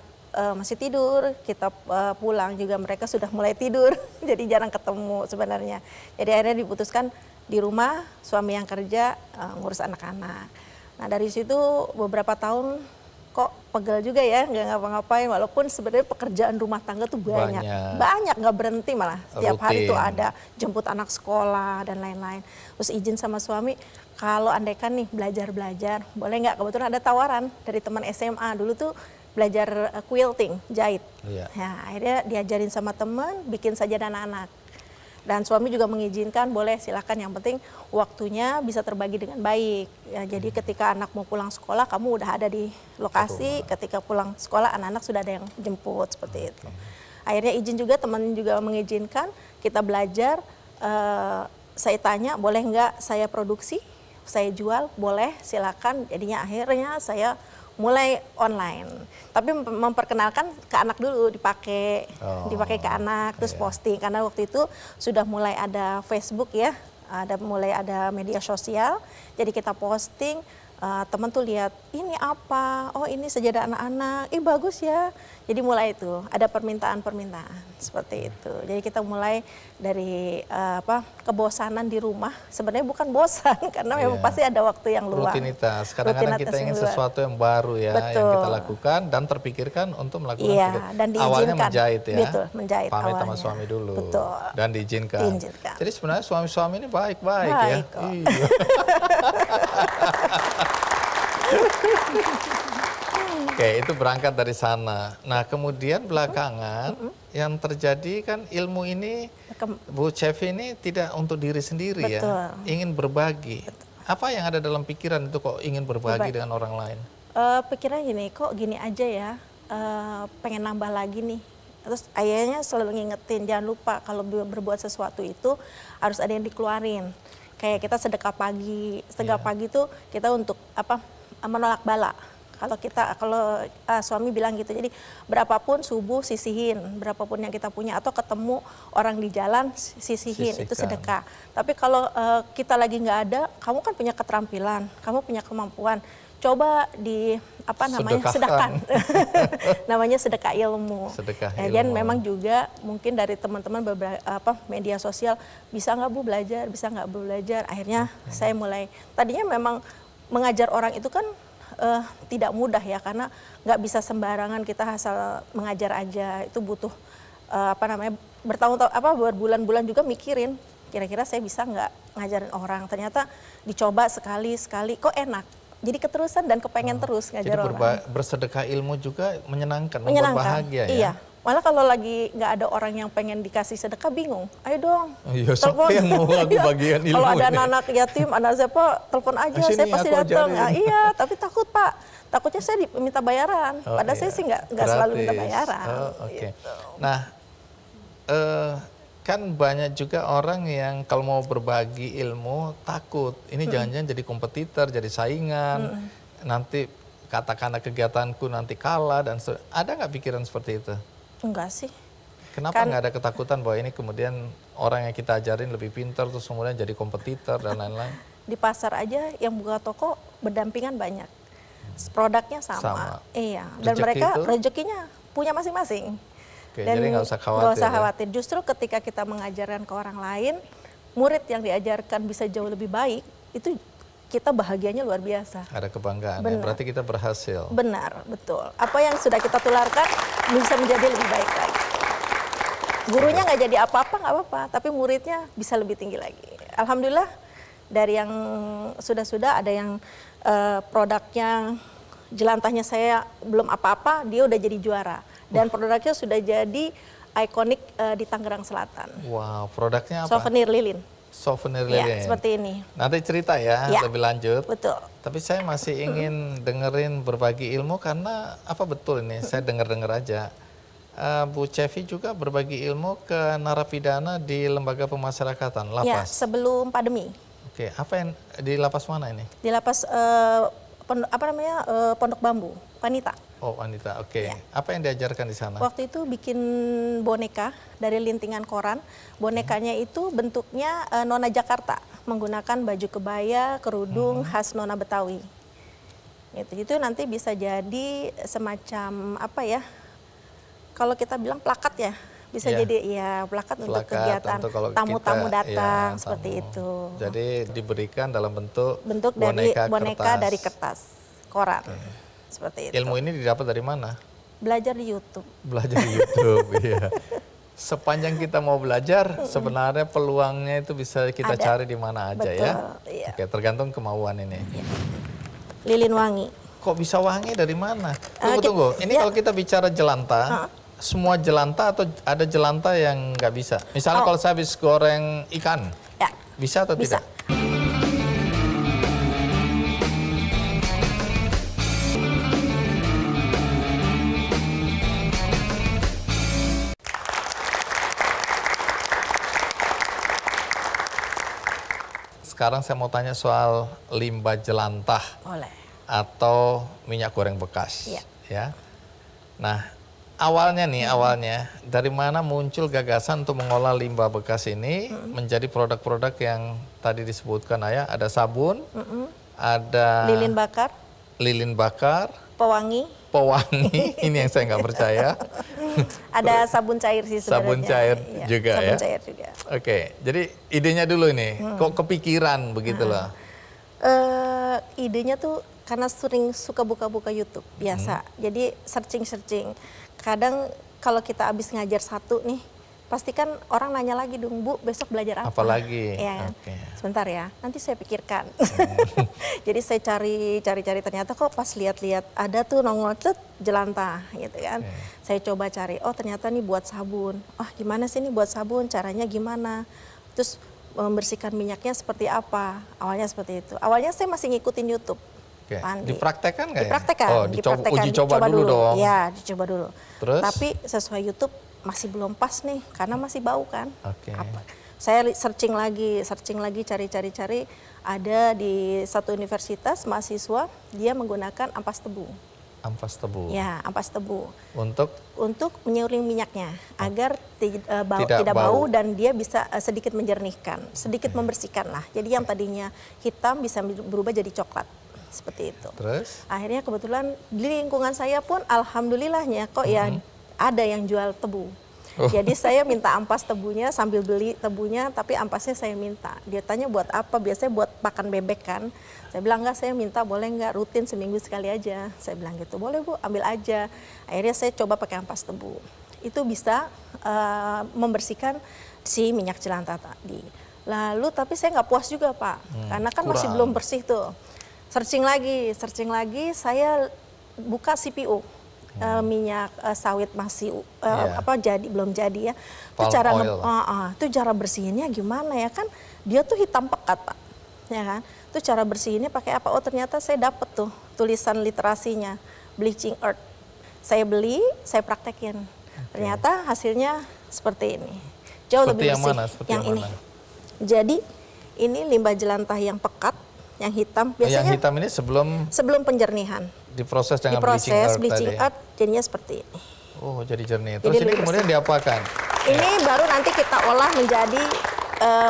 masih tidur, kita pulang juga mereka sudah mulai tidur, jadi jarang ketemu sebenarnya. Jadi akhirnya diputuskan di rumah, suami yang kerja ngurus anak-anak. Nah dari situ beberapa tahun kok pegel juga ya, nggak ngapa-ngapain, walaupun sebenarnya pekerjaan rumah tangga tuh banyak nggak berhenti malah. Setiap hari tuh ada jemput anak sekolah dan lain-lain. Terus izin sama suami, kalau andaikan nih belajar, boleh nggak? Kebetulan ada tawaran dari teman SMA dulu tuh, belajar quilting, jahit. Nah, akhirnya diajarin sama teman, bikin saja anak-anak. Dan suami juga mengizinkan, boleh silakan, yang penting waktunya bisa terbagi dengan baik. Ya, jadi ketika anak mau pulang sekolah, kamu udah ada di lokasi, ketika pulang sekolah anak-anak sudah ada yang jemput, seperti itu. Akhirnya izin juga, teman juga mengizinkan, kita belajar, saya tanya, boleh nggak saya produksi, saya jual, boleh silakan. Jadinya akhirnya saya mulai online, tapi memperkenalkan ke anak dulu, dipakai ke anak, terus posting, karena waktu itu sudah mulai ada Facebook ya, mulai ada media sosial, jadi kita posting, teman tuh lihat ini apa, oh ini sejadah anak-anak, bagus ya. Jadi mulai itu ada permintaan seperti itu. Jadi kita mulai dari kebosanan di rumah. Sebenarnya bukan bosan karena memang pasti ada waktu yang luang. Rutinitas. Kadang-kadang kita ingin sesuatu yang baru ya, betul, yang kita lakukan dan terpikirkan untuk melakukan dan diizinkan. Awalnya menjahit ya. Betul, menjahit pamit awalnya. sama suami dulu. Betul. Dan diizinkan. Diizinkan. Jadi sebenarnya suami-suami ini baik-baik ya. Kok. Iya. Oke, itu berangkat dari sana. Nah, kemudian belakangan yang terjadi kan ilmu ini, Bu Cevi ini tidak untuk diri sendiri ya, ingin berbagi. Apa yang ada dalam pikiran itu kok ingin berbagi dengan orang lain? Pikiran gini, kok gini aja ya, pengen nambah lagi nih. Terus ayahnya selalu ngingetin, jangan lupa kalau berbuat sesuatu itu harus ada yang dikeluarin. Kayak kita sedekah pagi itu kita untuk menolak bala. Kalau suami bilang gitu, jadi berapapun subuh sisihin, berapapun yang kita punya, atau ketemu orang di jalan sisihin, itu sedekah. Tapi kalau kita lagi nggak ada, kamu kan punya keterampilan, kamu punya kemampuan, coba sedekahkan. Namanya sedekah ilmu. Dan memang juga mungkin dari teman-teman media sosial, bisa nggak Bu belajar, bisa nggak Bu belajar. Akhirnya saya mulai, tadinya memang mengajar orang itu kan tidak mudah ya, karena nggak bisa sembarangan kita asal mengajar aja. Itu butuh bertahun-tahun, berbulan-bulan juga mikirin, kira-kira saya bisa nggak ngajarin orang. Ternyata dicoba sekali kok enak. Jadi keterusan dan kepengen terus ngajar orang. Jadi bersedekah ilmu juga menyenangkan, berbahagia ya. Iya. Malah kalau lagi nggak ada orang yang pengen dikasih sedekah, bingung. Ayo dong. Iya, siapa yang mau aku bagian ilmu? Kalau ada anak yatim, anak siapa, telepon aja, saya pasti datang. Iya, tapi takut Pak. Takutnya saya diminta bayaran. Padahal saya sih nggak selalu minta bayaran. Oke. Nah, kan banyak juga orang yang kalau mau berbagi ilmu takut. Ini jangan-jangan jadi kompetitor, jadi saingan. Nanti katakanlah kegiatanku nanti kalah dan ada nggak pikiran seperti itu? Enggak sih. Kenapa nggak ada ketakutan bahwa ini kemudian orang yang kita ajarin lebih pintar terus kemudian jadi kompetitor dan lain-lain? Di pasar aja yang buka toko berdampingan banyak. Produknya sama. Iya. Dan mereka rezekinya punya masing-masing. Oke, dan jadi nggak usah khawatir. Nggak usah khawatir. Justru ketika kita mengajarkan ke orang lain, murid yang diajarkan bisa jauh lebih baik, itu kita bahagianya luar biasa. Ada kebanggaan, ya? Berarti kita berhasil. Benar, betul. Apa yang sudah kita tularkan bisa menjadi lebih baik lagi. Gurunya nggak jadi apa-apa, nggak apa-apa, tapi muridnya bisa lebih tinggi lagi. Alhamdulillah, dari yang sudah ada yang produknya, jelantahnya saya belum apa-apa, dia udah jadi juara. Dan produknya sudah jadi ikonik di Tangerang Selatan. Wow, produknya apa? Souvenir lilin. Souvenir lilin. Ya, seperti ini. Nanti cerita ya, lebih lanjut. Betul. Tapi saya masih ingin dengerin berbagi ilmu karena apa betul ini? Saya dengar-dengar aja. Bu Cevi juga berbagi ilmu ke narapidana di lembaga pemasyarakatan, lapas. Ya, sebelum pandemi. Oke, apa yang di lapas mana ini? Di lapas Pondok Bambu, wanita. Oh, wanita. Oke. Apa yang diajarkan di sana? Waktu itu bikin boneka dari lintingan koran. Bonekanya itu bentuknya Nona Jakarta, menggunakan baju kebaya, kerudung khas Nona Betawi. Itu nanti bisa jadi semacam apa ya? Kalau kita bilang plakat ya, bisa jadi ya plakat untuk kegiatan tamu-tamu datang seperti itu. Jadi diberikan dalam bentuk boneka dari kertas koran. Seperti itu. Ilmu ini didapat dari mana? Belajar di YouTube. Belajar di YouTube, iya. Sepanjang kita mau belajar, sebenarnya peluangnya itu bisa kita cari di mana aja. Betul, ya. Iya. Oke, tergantung kemauan ini. Iya. Lilin wangi. Kok bisa wangi dari mana? Tunggu. Ini kalau kita bicara jelantah, semua jelantah atau ada jelantah yang nggak bisa? Misalnya kalau saya habis goreng ikan, bisa atau tidak? Sekarang saya mau tanya soal limbah jelantah. Boleh. Atau minyak goreng bekas. Ya. Nah, awalnya dari mana muncul gagasan untuk mengolah limbah bekas ini menjadi produk-produk yang tadi disebutkan Ayah, ada sabun, ada lilin bakar, pewangi, ini yang saya nggak percaya. ada sabun cair sih sebenarnya. Sabun cair juga sabun ya? cair juga. Oke, jadi idenya dulu nih, kok kepikiran begitu loh? Idenya tuh karena sering suka buka-buka YouTube biasa, jadi searching. Kadang kalau kita habis ngajar satu nih, pasti kan orang nanya lagi dong, Bu, besok belajar apa? Apalagi? Ya, Oke. sebentar ya, nanti saya pikirkan. Jadi saya cari, ternyata kok pas lihat-lihat ada tuh nongol jelantah gitu kan. Saya coba cari, oh ternyata nih buat sabun. Gimana sih nih buat sabun, caranya gimana? Terus membersihkan minyaknya seperti apa? Awalnya seperti itu. Awalnya saya masih ngikutin YouTube. Oke. Pandi. Dipraktekkan nggak ya? Dipraktekkan. Oh, uji coba dulu dong. Ya, dicoba dulu. Terus? Tapi sesuai YouTube masih belum pas nih, karena masih bau kan. Oke. Saya searching lagi, cari. Ada di satu universitas mahasiswa, dia menggunakan ampas tebu. Ampas tebu. Ya, ampas tebu. Untuk menyuling minyaknya agar tidak bau dan dia bisa sedikit menjernihkan, sedikit membersihkan lah. Jadi yang tadinya hitam bisa berubah jadi coklat. Seperti itu. Terus? Akhirnya kebetulan di lingkungan saya pun alhamdulillahnya kok ya ada yang jual tebu. Jadi saya minta ampas tebunya sambil beli tebunya, tapi ampasnya saya minta. Dia tanya buat apa, biasanya buat pakan bebek kan. Saya bilang enggak, saya minta boleh enggak rutin seminggu sekali aja. Saya bilang gitu, boleh Bu, ambil aja. Akhirnya saya coba pakai ampas tebu. Itu bisa membersihkan si minyak jelantah tadi. Lalu tapi saya nggak puas juga Pak, karena kan masih belum bersih tuh. Searching lagi, saya buka CPU. Minyak sawit masih belum jadi ya. Itu cara bersihinnya gimana ya kan? Dia tuh hitam pekat Pak, ya kan? Itu cara bersihinnya pakai apa? Oh ternyata saya dapet tuh tulisan literasinya, bleaching earth. Saya beli, saya praktekin. Ternyata hasilnya seperti ini. Jauh lebih bersih. Yang ini. Jadi ini limbah jelantah yang pekat, yang hitam. Biasanya yang hitam ini sebelum penjernihan. Diproses dengan bleaching earth jadinya seperti ini. Oh, jadi jernih. Terus ini kemudian diapakan? Ini baru nanti kita olah menjadi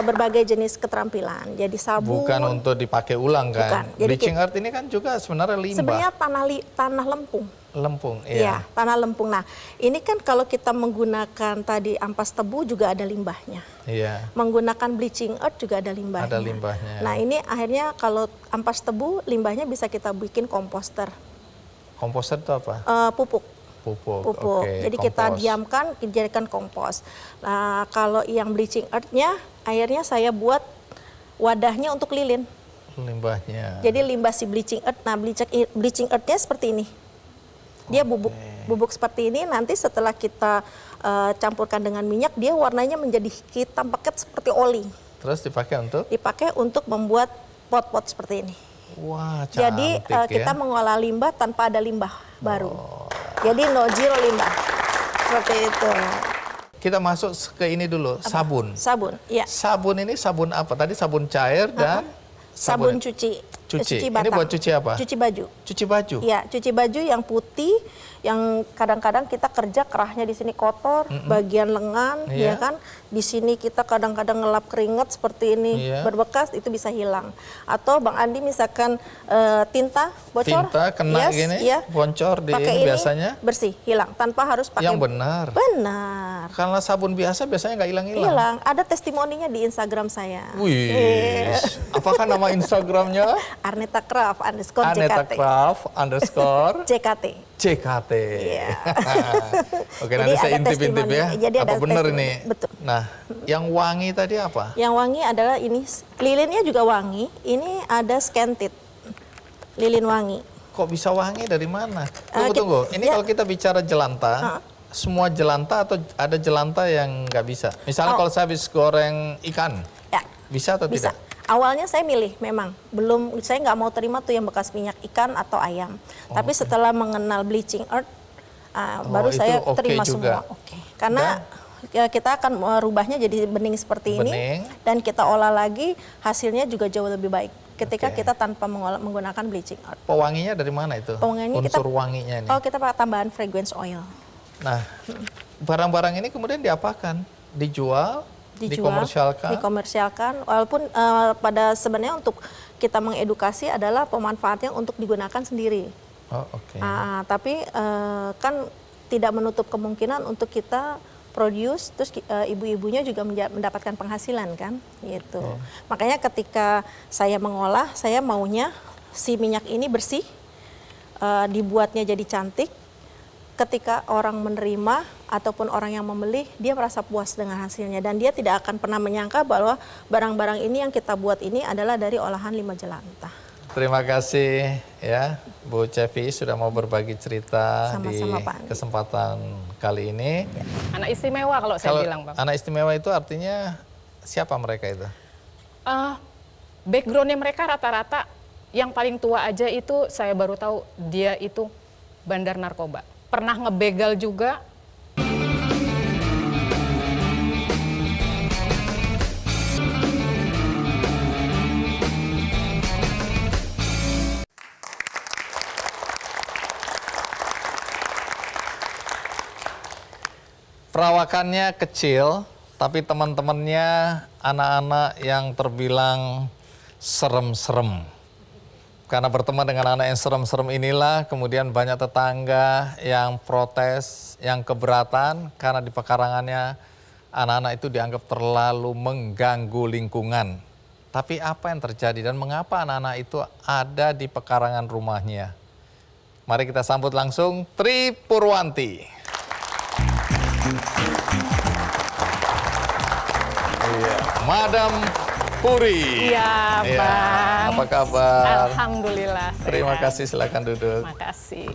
berbagai jenis keterampilan. Jadi sabun. Bukan untuk dipakai ulang kan? Bukan. Bleaching earth ini kan juga sebenarnya limbah. Sebenarnya tanah lempung. Lempung, iya. Ya, tanah lempung. Nah, ini kan kalau kita menggunakan tadi ampas tebu juga ada limbahnya. Iya. Menggunakan bleaching earth juga ada limbahnya. Ada limbahnya. Nah, ini akhirnya kalau ampas tebu limbahnya bisa kita bikin komposter. Komposter itu apa? Pupuk. Okay, jadi kita diamkan, dijadikan kompos. Nah, kalau yang bleaching earth-nya, akhirnya saya buat wadahnya untuk lilin. Limbahnya. Jadi limbah si bleaching earth. Nah, bleaching earth-nya seperti ini. Dia bubuk seperti ini. Nanti setelah kita campurkan dengan minyak, dia warnanya menjadi hitam pekat seperti oli. Terus dipakai untuk? Dipakai untuk membuat pot-pot seperti ini. Wah, cantik. Jadi kita mengolah limbah tanpa ada limbah baru. Jadi no zero limbah. Seperti itu. Kita masuk ke ini dulu, sabun. Sabun, iya. Sabun ini sabun apa? Tadi sabun cair dan sabun cuci. Cuci ini buat cuci apa? Cuci baju. Cuci baju? Iya, cuci baju yang putih, yang kadang-kadang kita kerja kerahnya di sini kotor, bagian lengan, ya kan? Di sini kita kadang-kadang ngelap keringat seperti ini, berbekas, itu bisa hilang. Atau Bang Andi misalkan tinta bocor. Tinta kena gini, boncor di ini biasanya. Bersih, hilang, tanpa harus pakai. Yang benar. Benar. Karena sabun biasa biasanya nggak hilang-hilang. Hilang, ada testimoninya di Instagram saya. Wih, apakah nama Instagramnya? Arneta Craft _ Arneta Craft _ JKT. Iya. Oke, nanti saya intip-intip ya. Jadi apa benar ini? Betul. Nah, yang wangi tadi apa? Yang wangi adalah ini, lilinnya juga wangi. Ini ada scented, lilin wangi. Kok bisa wangi dari mana? Tunggu. Ini kalau kita bicara jelantah, semua jelantah atau ada jelantah yang nggak bisa? Misalnya kalau saya habis goreng ikan, bisa atau tidak? Awalnya saya milih memang, saya nggak mau terima tuh yang bekas minyak ikan atau ayam. Tapi setelah mengenal bleaching earth, baru saya terima semua. Karena kita akan merubahnya jadi bening seperti ini, dan kita olah lagi, hasilnya juga jauh lebih baik. Ketika kita tanpa menggunakan bleaching earth. Pewanginya dari mana itu? Pewanginya unsur wanginya ini? Kita pakai tambahan fragrance oil. Nah, barang-barang ini kemudian diapakan? Dijual? dikomersialkan. Walaupun pada sebenarnya untuk kita mengedukasi adalah pemanfaatnya untuk digunakan sendiri. Oh, oke. Tapi kan tidak menutup kemungkinan untuk kita produce, terus ibu-ibunya juga mendapatkan penghasilan kan, gitu. Makanya ketika saya mengolah, saya maunya si minyak ini bersih, dibuatnya jadi cantik. Ketika orang menerima ataupun orang yang membeli, dia merasa puas dengan hasilnya dan dia tidak akan pernah menyangka bahwa barang-barang ini yang kita buat ini adalah dari olahan lima jelantah. Terima kasih ya Bu Cevi sudah mau berbagi cerita Sama-sama, di Pak Andi. kesempatan kali ini. Anak istimewa kalau saya bilang, Bang. Anak istimewa itu artinya siapa mereka itu? Backgroundnya mereka rata-rata yang paling tua aja itu saya baru tahu dia itu bandar narkoba. Pernah ngebegal juga. Perawakannya kecil, tapi teman-temannya anak-anak yang terbilang serem-serem. Karena berteman dengan anak yang serem-serem inilah, kemudian banyak tetangga yang protes, yang keberatan, karena di pekarangannya anak-anak itu dianggap terlalu mengganggu lingkungan. Tapi apa yang terjadi dan mengapa anak-anak itu ada di pekarangan rumahnya? Mari kita sambut langsung Tri Purwanti. Madam Puri. Iya, Bang. Apa kabar? Alhamdulillah. Terima kasih, silakan duduk. Terima kasih.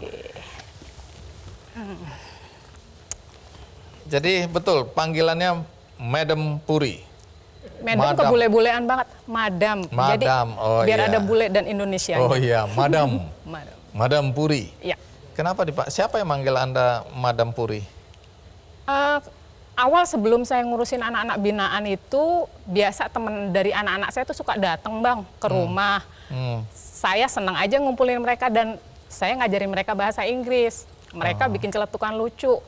Jadi betul panggilannya Madam Puri. Madam kebule-bulean banget, Madam. Jadi oh biar iya. ada bule dan Indonesia. Oh iya, Madam. Madam. Madam Puri. Iya. Kenapa siapa yang manggil Anda Madam Puri? Awal sebelum saya ngurusin anak-anak binaan itu, biasa teman dari anak-anak saya tuh suka datang, Bang, ke rumah. Saya senang aja ngumpulin mereka dan saya ngajarin mereka bahasa Inggris. Mereka bikin celetukan lucu.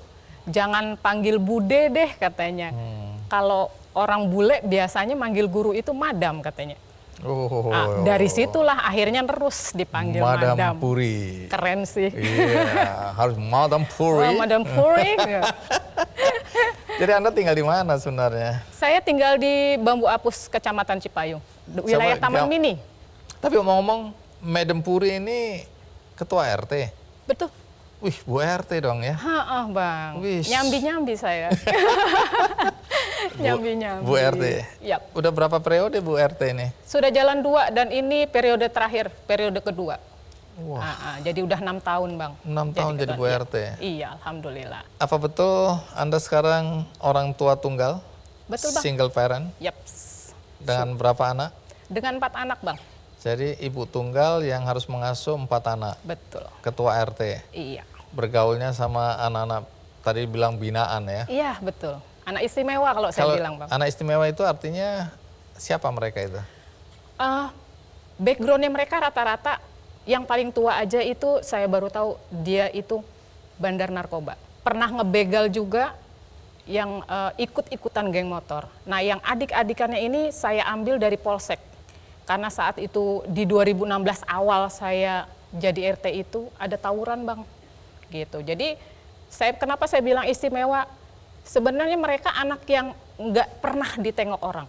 Jangan panggil bude deh katanya. Kalau orang bule biasanya manggil guru itu Madam katanya. Dari situlah akhirnya terus dipanggil Madam Puri. Keren sih. Iya, harus Madam Puri. Madam Puri. Jadi Anda tinggal di mana sebenarnya? Saya tinggal di Bambu Apus, Kecamatan Cipayung, wilayah Taman Mini. Tapi ngomong-ngomong, Madam Puri ini ketua RT? Betul. Wih, Bu RT dong ya? Bang. Wish. Nyambi-nyambi saya. Nyambi-nyambi. Bu RT? Yap. Udah berapa periode Bu RT ini? Sudah jalan 2 dan ini periode terakhir, periode kedua. Wah. Jadi udah 6 tahun, Bang. 6 tahun jadi Bu RT? Iya, Alhamdulillah. Apa betul Anda sekarang orang tua tunggal? Betul, Bang. Single parent? Yap. Dengan berapa anak? Dengan 4 anak, Bang. Jadi ibu tunggal yang harus mengasuh 4 anak? Betul. Ketua RT? Iya. Bergaulnya sama anak-anak, tadi bilang binaan ya? Iya, betul. Anak istimewa kalau saya bilang, Bang. Anak istimewa itu artinya siapa mereka itu? Backgroundnya mereka rata-rata yang paling tua aja itu saya baru tahu dia itu bandar narkoba. Pernah ngebegal juga yang ikut-ikutan geng motor. Nah, yang adik-adikannya ini saya ambil dari Polsek. Karena saat itu di 2016 awal saya jadi RT itu ada tawuran, Bang. Gitu. Jadi kenapa saya bilang istimewa? Sebenarnya mereka anak yang nggak pernah ditengok orang.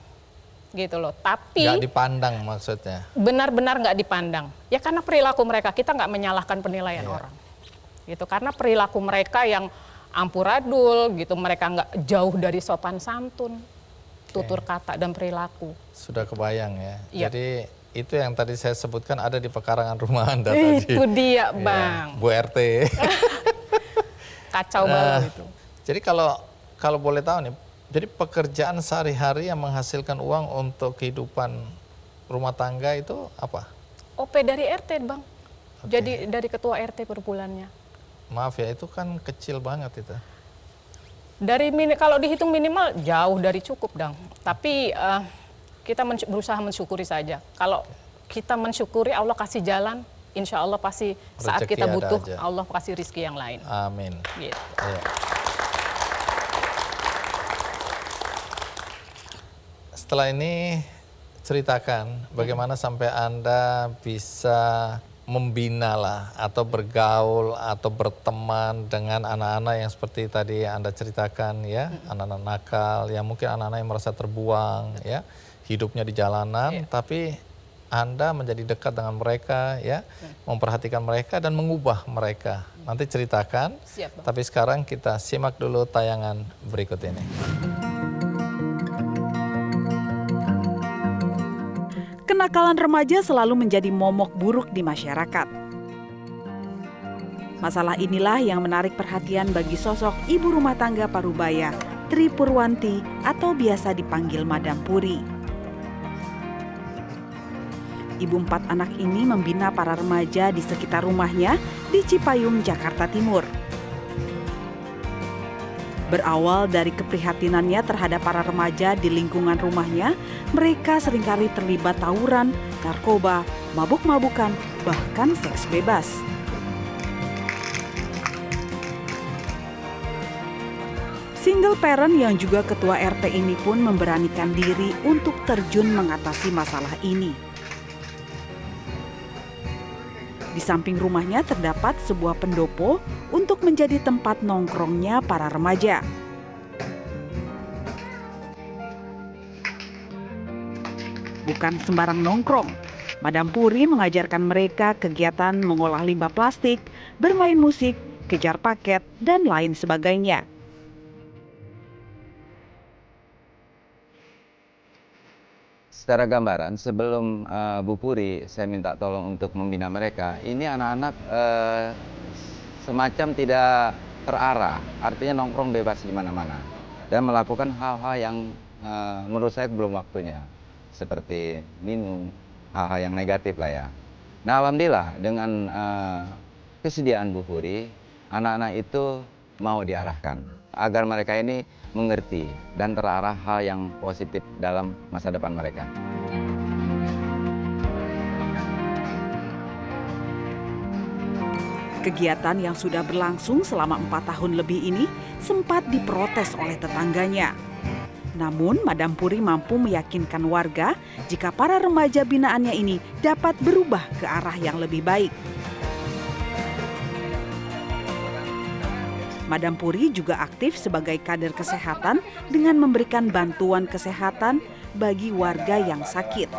Gitu loh, tapi nggak dipandang maksudnya? Benar-benar nggak dipandang. Ya karena perilaku mereka, kita nggak menyalahkan penilaian orang. Gitu, karena perilaku mereka yang amburadul, gitu, mereka nggak jauh dari sopan santun, tutur kata dan perilaku. Sudah kebayang ya. Iya. Jadi itu yang tadi saya sebutkan ada di pekarangan rumah Anda tadi. Itu dia, Bang. Ya, Bu RT. Kacau banget itu. Jadi kalau boleh tahu nih, jadi pekerjaan sehari-hari yang menghasilkan uang untuk kehidupan rumah tangga itu apa? OP dari RT, Bang. Jadi dari ketua RT per bulannya. Maaf ya, itu kan kecil banget itu. Kalau dihitung minimal jauh dari cukup, Dang. Tapi kita berusaha mensyukuri saja. Kalau kita mensyukuri, Allah kasih jalan, insya Allah pasti saat Rezeki kita butuh, aja. Allah kasih rizki yang lain. Amin. Gitu. Ya. setelah ini ceritakan bagaimana sampai Anda bisa membina lah atau bergaul atau berteman dengan anak-anak yang seperti tadi Anda ceritakan ya, anak-anak nakal, yang mungkin anak-anak yang merasa terbuang ya, hidupnya di jalanan, tapi Anda menjadi dekat dengan mereka ya, memperhatikan mereka dan mengubah mereka. Nanti ceritakan. Siap, Bang. Tapi sekarang kita simak dulu tayangan berikut ini. Kenakalan remaja selalu menjadi momok buruk di masyarakat. Masalah inilah yang menarik perhatian bagi sosok ibu rumah tangga Parubaya, Tri Purwanti atau biasa dipanggil Madam Puri. Ibu 4 anak ini membina para remaja di sekitar rumahnya di Cipayung, Jakarta Timur. Berawal dari keprihatinannya terhadap para remaja di lingkungan rumahnya, mereka seringkali terlibat tawuran, narkoba, mabuk-mabukan, bahkan seks bebas. Single parent yang juga ketua RT ini pun memberanikan diri untuk terjun mengatasi masalah ini. Di samping rumahnya terdapat sebuah pendopo untuk menjadi tempat nongkrongnya para remaja. Bukan sembarang nongkrong, Madam Puri mengajarkan mereka kegiatan mengolah limbah plastik, bermain musik, kejar paket, dan lain sebagainya. Secara gambaran, sebelum Bu Puri saya minta tolong untuk membina mereka, ini anak-anak semacam tidak terarah, artinya nongkrong bebas di mana-mana dan melakukan hal-hal yang menurut saya belum waktunya, seperti minum, hal-hal yang negatif lah ya. Nah, alhamdulillah dengan kesediaan Bu Puri, anak-anak itu mau diarahkan agar mereka ini mengerti dan terarah hal yang positif dalam masa depan mereka. Kegiatan yang sudah berlangsung selama 4 tahun lebih ini sempat diprotes oleh tetangganya. Namun, Madam Puri mampu meyakinkan warga jika para remaja binaannya ini dapat berubah ke arah yang lebih baik. Madam Puri juga aktif sebagai kader kesehatan dengan memberikan bantuan kesehatan bagi warga yang sakit.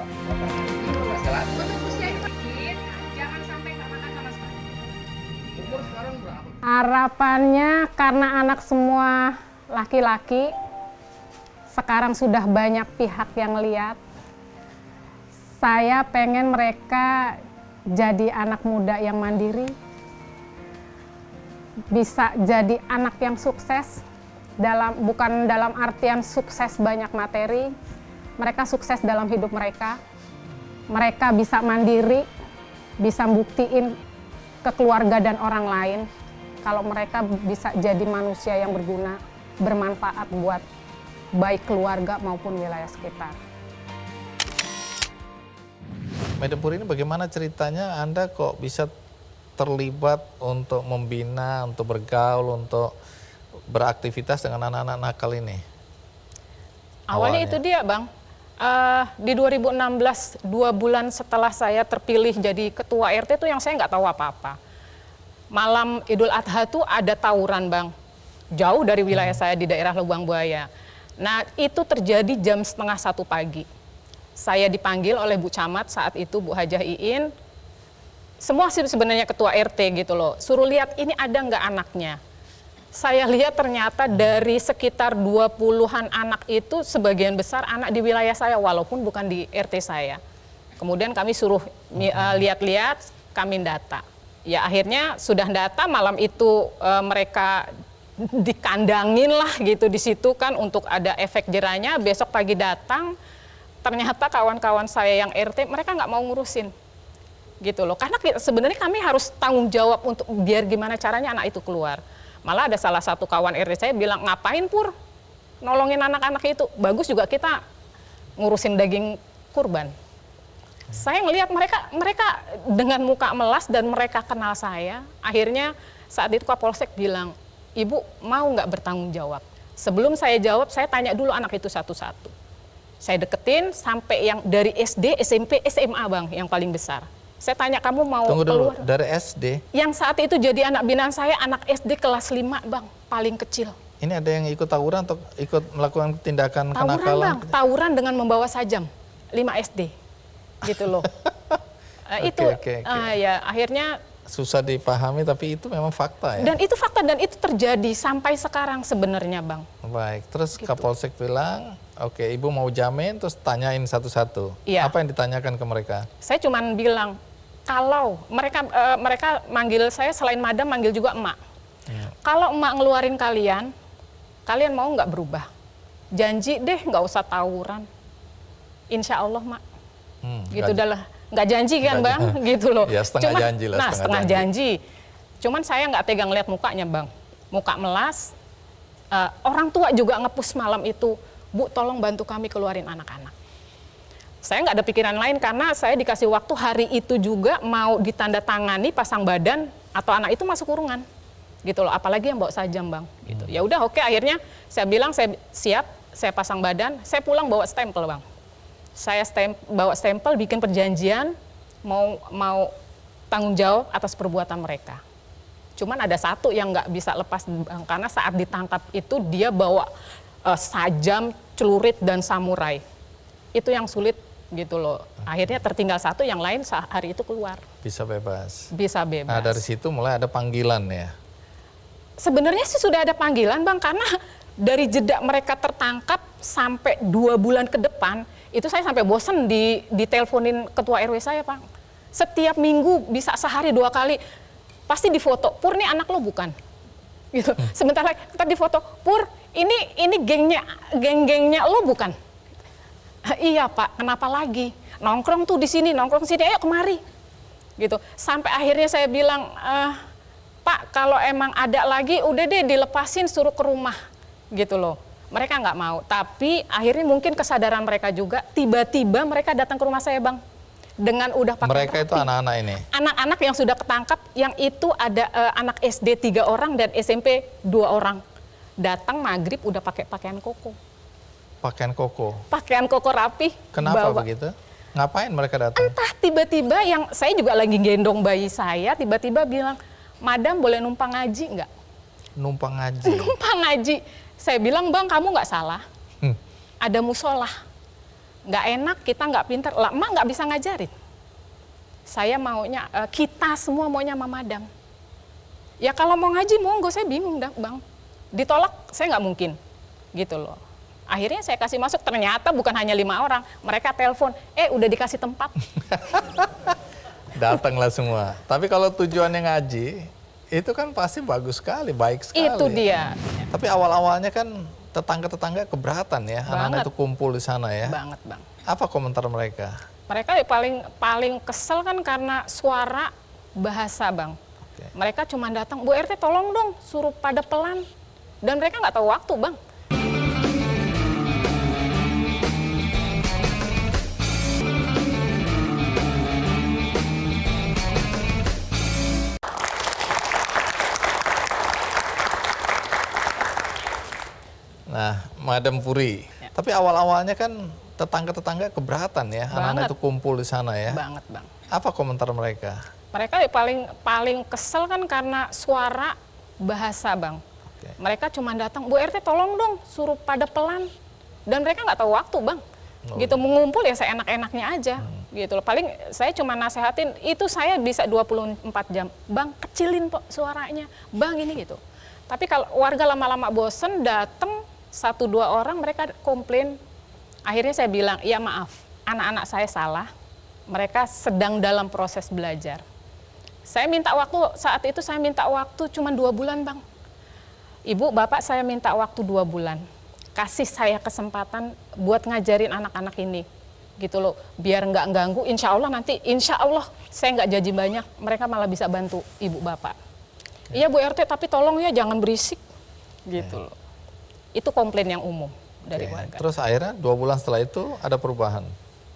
Harapannya karena anak semua laki-laki, sekarang sudah banyak pihak yang lihat. Saya pengen mereka jadi anak muda yang mandiri, bisa jadi anak yang sukses, bukan dalam artian sukses banyak materi, mereka sukses dalam hidup mereka. Mereka bisa mandiri, bisa buktiin ke keluarga dan orang lain kalau mereka bisa jadi manusia yang berguna, bermanfaat buat baik keluarga maupun wilayah sekitar. Madam Puri, ini bagaimana ceritanya Anda kok bisa terlibat untuk membina, untuk bergaul, untuk beraktivitas dengan anak-anak nakal ini? Awalnya itu dia, Bang. Di 2016, 2 bulan setelah saya terpilih jadi ketua RT itu yang saya nggak tahu apa-apa. Malam Idul Adha tuh ada tawuran, Bang. Jauh dari wilayah saya di daerah Lubang Buaya. Nah, itu terjadi jam 12:30 pagi. Saya dipanggil oleh Bu Camat saat itu, Bu Hajah Iin. Semua sih sebenarnya ketua RT gitu loh, suruh lihat ini ada nggak anaknya. Saya lihat ternyata dari sekitar 20-an anak itu sebagian besar anak di wilayah saya walaupun bukan di RT saya. Kemudian kami suruh lihat-lihat, kami data. Ya akhirnya sudah data, malam itu mereka dikandangin lah gitu di situ kan untuk ada efek jerahnya. Besok pagi datang, ternyata kawan-kawan saya yang RT mereka nggak mau ngurusin. Gitu loh, karena sebenarnya kami harus tanggung jawab untuk biar gimana caranya anak itu keluar. Malah ada salah satu kawan RT saya bilang, ngapain Pur nolongin anak-anak itu, bagus juga kita ngurusin daging kurban. Saya ngelihat mereka dengan muka melas dan mereka kenal saya. Akhirnya saat itu Kapolsek bilang, Ibu mau nggak bertanggung jawab? Sebelum saya jawab, saya tanya dulu anak itu satu-satu. Saya deketin sampai yang dari SD, SMP, SMA Bang, yang paling besar. Saya tanya, kamu mau Tunggu dulu, keluar? dari SD? Yang saat itu jadi anak binaan saya, anak SD kelas 5 Bang, paling kecil. Ini ada yang ikut tawuran atau ikut melakukan tindakan Tawuran kenakalan? Bang, tawuran dengan membawa sajam, 5 SD, gitu loh. Ya akhirnya susah dipahami, tapi itu memang fakta ya? dan itu fakta dan itu terjadi sampai sekarang sebenarnya Bang. Baik, terus Gitu. Kapolsek bilang, oke, Ibu mau jamin, terus tanyain satu-satu. Iya. Apa yang ditanyakan ke mereka? Saya cuman bilang, kalau mereka manggil saya selain madam, manggil juga emak. Kalau emak ngeluarin kalian mau nggak berubah? Janji deh nggak usah tawuran. Insya Allah mak. Gitu dah lah. Nggak janji kan bang? Gitu loh. Ya setengah janji lah. Nah setengah janji. Cuman saya nggak tegang lihat mukanya bang. Muka melas. Orang tua juga ngepus malam itu. Bu tolong bantu kami keluarin anak-anak. Saya nggak ada pikiran lain karena saya dikasih waktu hari itu juga mau ditandatangani pasang badan atau anak itu masuk kurungan. Gitu loh, apalagi yang bawa sajam bang. Gitu. Ya udah oke, akhirnya saya bilang saya siap, saya pasang badan, saya pulang bawa stempel bang. Saya bawa stempel, bikin perjanjian, mau tanggung jawab atas perbuatan mereka. Cuman ada satu yang nggak bisa lepas bang, karena saat ditangkap itu dia bawa sajam, celurit dan samurai. Itu yang sulit gitu loh. Akhirnya tertinggal satu, yang lain hari itu keluar. Bisa bebas. Bisa bebas. Nah dari situ mulai ada panggilan ya. Sebenarnya sih sudah ada panggilan bang, karena dari jeda mereka tertangkap sampai 2 bulan ke depan, itu saya sampai bosen diteleponin ketua RW saya bang. Setiap minggu bisa sehari 2 kali, pasti difoto, Pur nih anak lo bukan? Gitu. Sebentar lagi kita difoto, Pur ini geng-gengnya lo bukan? Iya pak, kenapa lagi? Nongkrong tuh di sini, nongkrong sini, ayo kemari. Gitu. Sampai akhirnya saya bilang, Pak, kalau emang ada lagi, udah deh dilepasin suruh ke rumah, gitu loh. Mereka nggak mau, tapi akhirnya mungkin kesadaran mereka juga, tiba-tiba mereka datang ke rumah saya, Bang. Dengan udah pakai mereka itu anak-anak ini? Anak-anak yang sudah ketangkap, yang itu ada anak SD 3 orang dan SMP 2 orang. Datang maghrib udah pakai pakaian koko. Pakaian koko? Pakaian koko rapi. Kenapa begitu? Ngapain mereka datang? Entah, tiba-tiba yang saya juga lagi gendong bayi saya, tiba-tiba bilang, Madam boleh numpang ngaji nggak? Numpang ngaji? Numpang ngaji. Saya bilang, Bang kamu nggak salah. Ada musola. Nggak enak, kita nggak pintar. Lah, emak nggak bisa ngajarin. Saya maunya, kita semua maunya sama Madam. Ya kalau mau ngaji, monggo, saya bingung dah, Bang. Ditolak, saya nggak mungkin. Gitu loh. Akhirnya saya kasih masuk, ternyata bukan hanya 5 orang. Mereka telepon, udah dikasih tempat. Datanglah semua. Tapi kalau tujuannya ngaji, itu kan pasti bagus sekali, baik sekali. Itu dia. Tapi awal-awalnya kan tetangga-tetangga keberatan ya, anak-anak itu kumpul di sana ya. Banget, Bang. Apa komentar mereka? Mereka paling kesel kan karena suara bahasa, Bang. Mereka cuma datang, Bu RT tolong dong, suruh pada pelan. Dan mereka nggak tahu waktu, Bang. Nah, Madam Puri. Ya. Tapi awal-awalnya kan tetangga-tetangga keberatan ya, anak-anak itu kumpul di sana ya. Banget, Bang. Apa komentar mereka? Mereka paling kesel kan karena suara bahasa, Bang. Mereka cuma datang, Bu RT tolong dong, suruh pada pelan. Dan mereka nggak tahu waktu, Bang. Gitu, mengumpul ya seenak-enaknya aja. Gitu loh. Paling saya cuma nasehatin, itu saya bisa 24 jam. Bang, kecilin suaranya. Bang, ini gitu. Tapi kalau warga lama-lama bosen, datang 1-2 orang, mereka komplain. Akhirnya saya bilang, ya maaf, anak-anak saya salah. Mereka sedang dalam proses belajar. Saya minta waktu, saat itu saya minta waktu cuma 2 bulan, Bang. Ibu, Bapak saya minta waktu 2 bulan. Kasih saya kesempatan buat ngajarin anak-anak ini. Gitu loh, biar nggak ganggu, insya Allah nanti, insya Allah saya nggak janji banyak, mereka malah bisa bantu Ibu Bapak. Iya Bu RT, tapi tolong ya jangan berisik. Gitu loh. Itu komplain yang umum dari warga. Terus akhirnya 2 bulan setelah itu ada perubahan?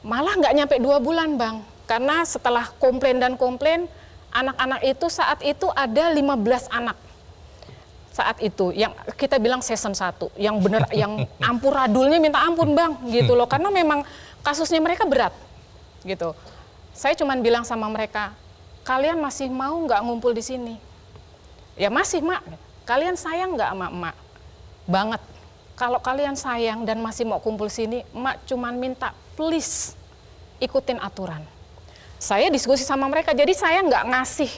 Malah nggak nyampe 2 bulan Bang. Karena setelah komplain dan komplain, anak-anak itu saat itu ada 15 anak. saat itu yang kita bilang season 1 yang bener yang ampuradulnya minta ampun Bang gitu loh, karena memang kasusnya mereka berat gitu. Saya cuman bilang sama mereka, kalian masih mau nggak ngumpul di sini? Ya masih Mak. Kalian sayang nggak sama emak? Banget. Kalau kalian sayang dan masih mau kumpul sini, emak cuman minta please ikutin aturan. Saya diskusi sama mereka, jadi saya nggak ngasih,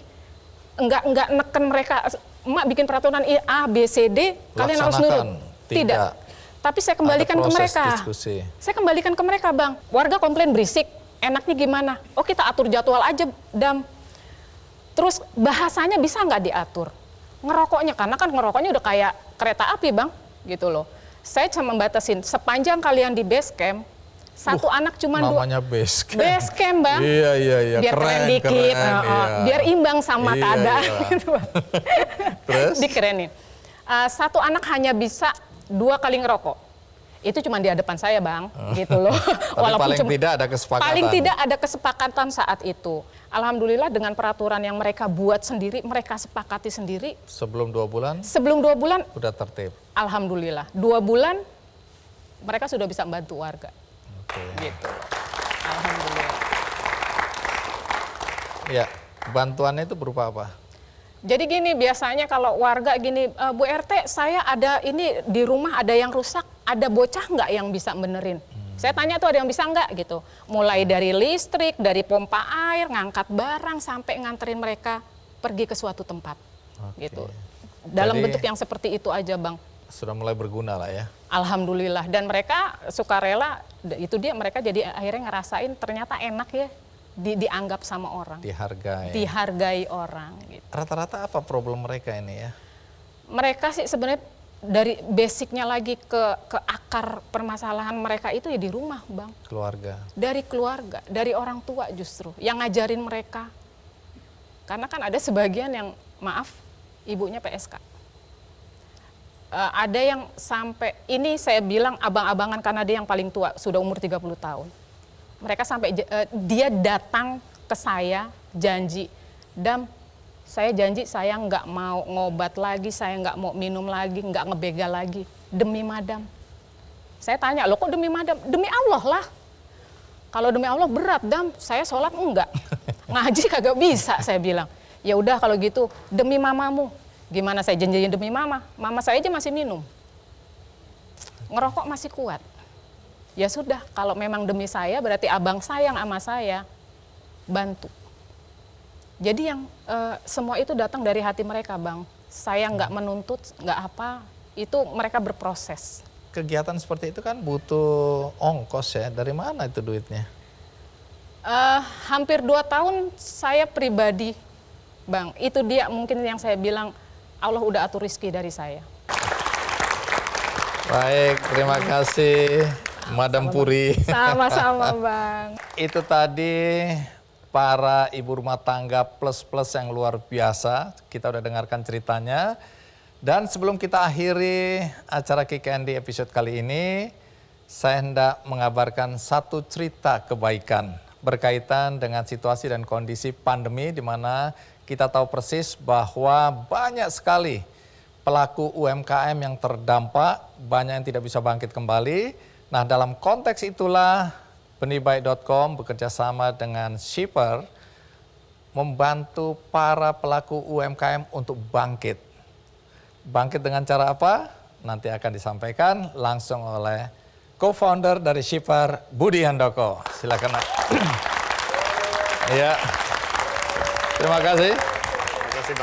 nggak neken mereka. Emak bikin peraturan A, B, C, D, kalian harus nurut. Tidak. Tapi saya kembalikan ke mereka. Diskusi. Saya kembalikan ke mereka, Bang. Warga komplain berisik, enaknya gimana? Oh, kita atur jadwal aja, Dam. Terus bahasanya bisa nggak diatur? Ngerokoknya, karena kan ngerokoknya udah kayak kereta api, Bang, gitu loh. Saya cuma batasin, sepanjang kalian di base camp, satu anak cuma namanya base camp. Base camp, Bang. Iya. Biar keren dikit, iya. Biar imbang sama keadaan. Iya. Gitu. Terus? Dikerenin. Satu anak hanya bisa 2 kali ngerokok. Itu cuma di hadapan saya, Bang, gitu loh. Walaupun paling tidak ada kesepakatan. Paling tidak ada kesepakatan saat itu. Alhamdulillah dengan peraturan yang mereka buat sendiri, mereka sepakati sendiri. Sebelum 2 bulan? Sebelum 2 bulan. Udah tertib. Alhamdulillah. 2 bulan mereka sudah bisa membantu warga. Gitu. Alhamdulillah. Ya, bantuannya itu berupa apa? Jadi gini, biasanya kalau warga gini, Bu RT, saya ada ini di rumah ada yang rusak, ada bocah nggak yang bisa benerin? Saya tanya tuh ada yang bisa nggak gitu. Mulai dari listrik, dari pompa air, ngangkat barang, sampai nganterin mereka pergi ke suatu tempat. Gitu. Dalam Jadi, bentuk yang seperti itu aja, Bang. Sudah mulai berguna lah ya. Alhamdulillah. Dan mereka sukarela, itu dia mereka jadi akhirnya ngerasain ternyata enak ya. Dianggap sama orang, dihargai orang. Gitu. Rata-rata apa problem mereka ini ya? Mereka sih sebenarnya dari basicnya lagi ke akar permasalahan mereka itu ya di rumah, Bang. Keluarga. Dari keluarga, dari orang tua justru yang ngajarin mereka. Karena kan ada sebagian yang maaf ibunya PSK. Ada yang sampai ini saya bilang abang-abangan karena dia yang paling tua sudah umur 30 tahun. Mereka sampai dia datang ke saya janji, Dam, saya janji saya nggak mau ngobat lagi, saya nggak mau minum lagi, nggak ngebegal lagi, demi Madam. Saya tanya, lo kok demi Madam? Demi Allah lah. Kalau demi Allah berat, Dam, saya sholat enggak, ngaji kagak bisa, saya bilang. Ya udah kalau gitu demi mamamu. Gimana saya janjiin demi mama? Mama saya aja masih minum, ngerokok masih kuat. Ya sudah, kalau memang demi saya berarti abang sayang sama saya, bantu. Jadi yang semua itu datang dari hati mereka, Bang. Saya nggak menuntut, nggak apa, itu mereka berproses. Kegiatan seperti itu kan butuh ongkos ya, dari mana itu duitnya? Hampir 2 tahun saya pribadi, Bang. Itu dia mungkin yang saya bilang, Allah udah atur rezeki dari saya. Baik, terima kasih. Madam Puri. Sama-sama, Bang. Itu tadi para ibu rumah tangga plus-plus yang luar biasa. Kita udah dengarkan ceritanya. Dan sebelum kita akhiri acara Kick Andy episode kali ini, saya hendak mengabarkan satu cerita kebaikan berkaitan dengan situasi dan kondisi pandemi di mana kita tahu persis bahwa banyak sekali pelaku UMKM yang terdampak, banyak yang tidak bisa bangkit kembali. Nah, dalam konteks itulah benihbaik.com bekerjasama dengan Shipper membantu para pelaku UMKM untuk bangkit. Bangkit dengan cara apa? Nanti akan disampaikan langsung oleh co-founder dari Shipper, Budi Handoko. Silakan. Ya. Terima kasih.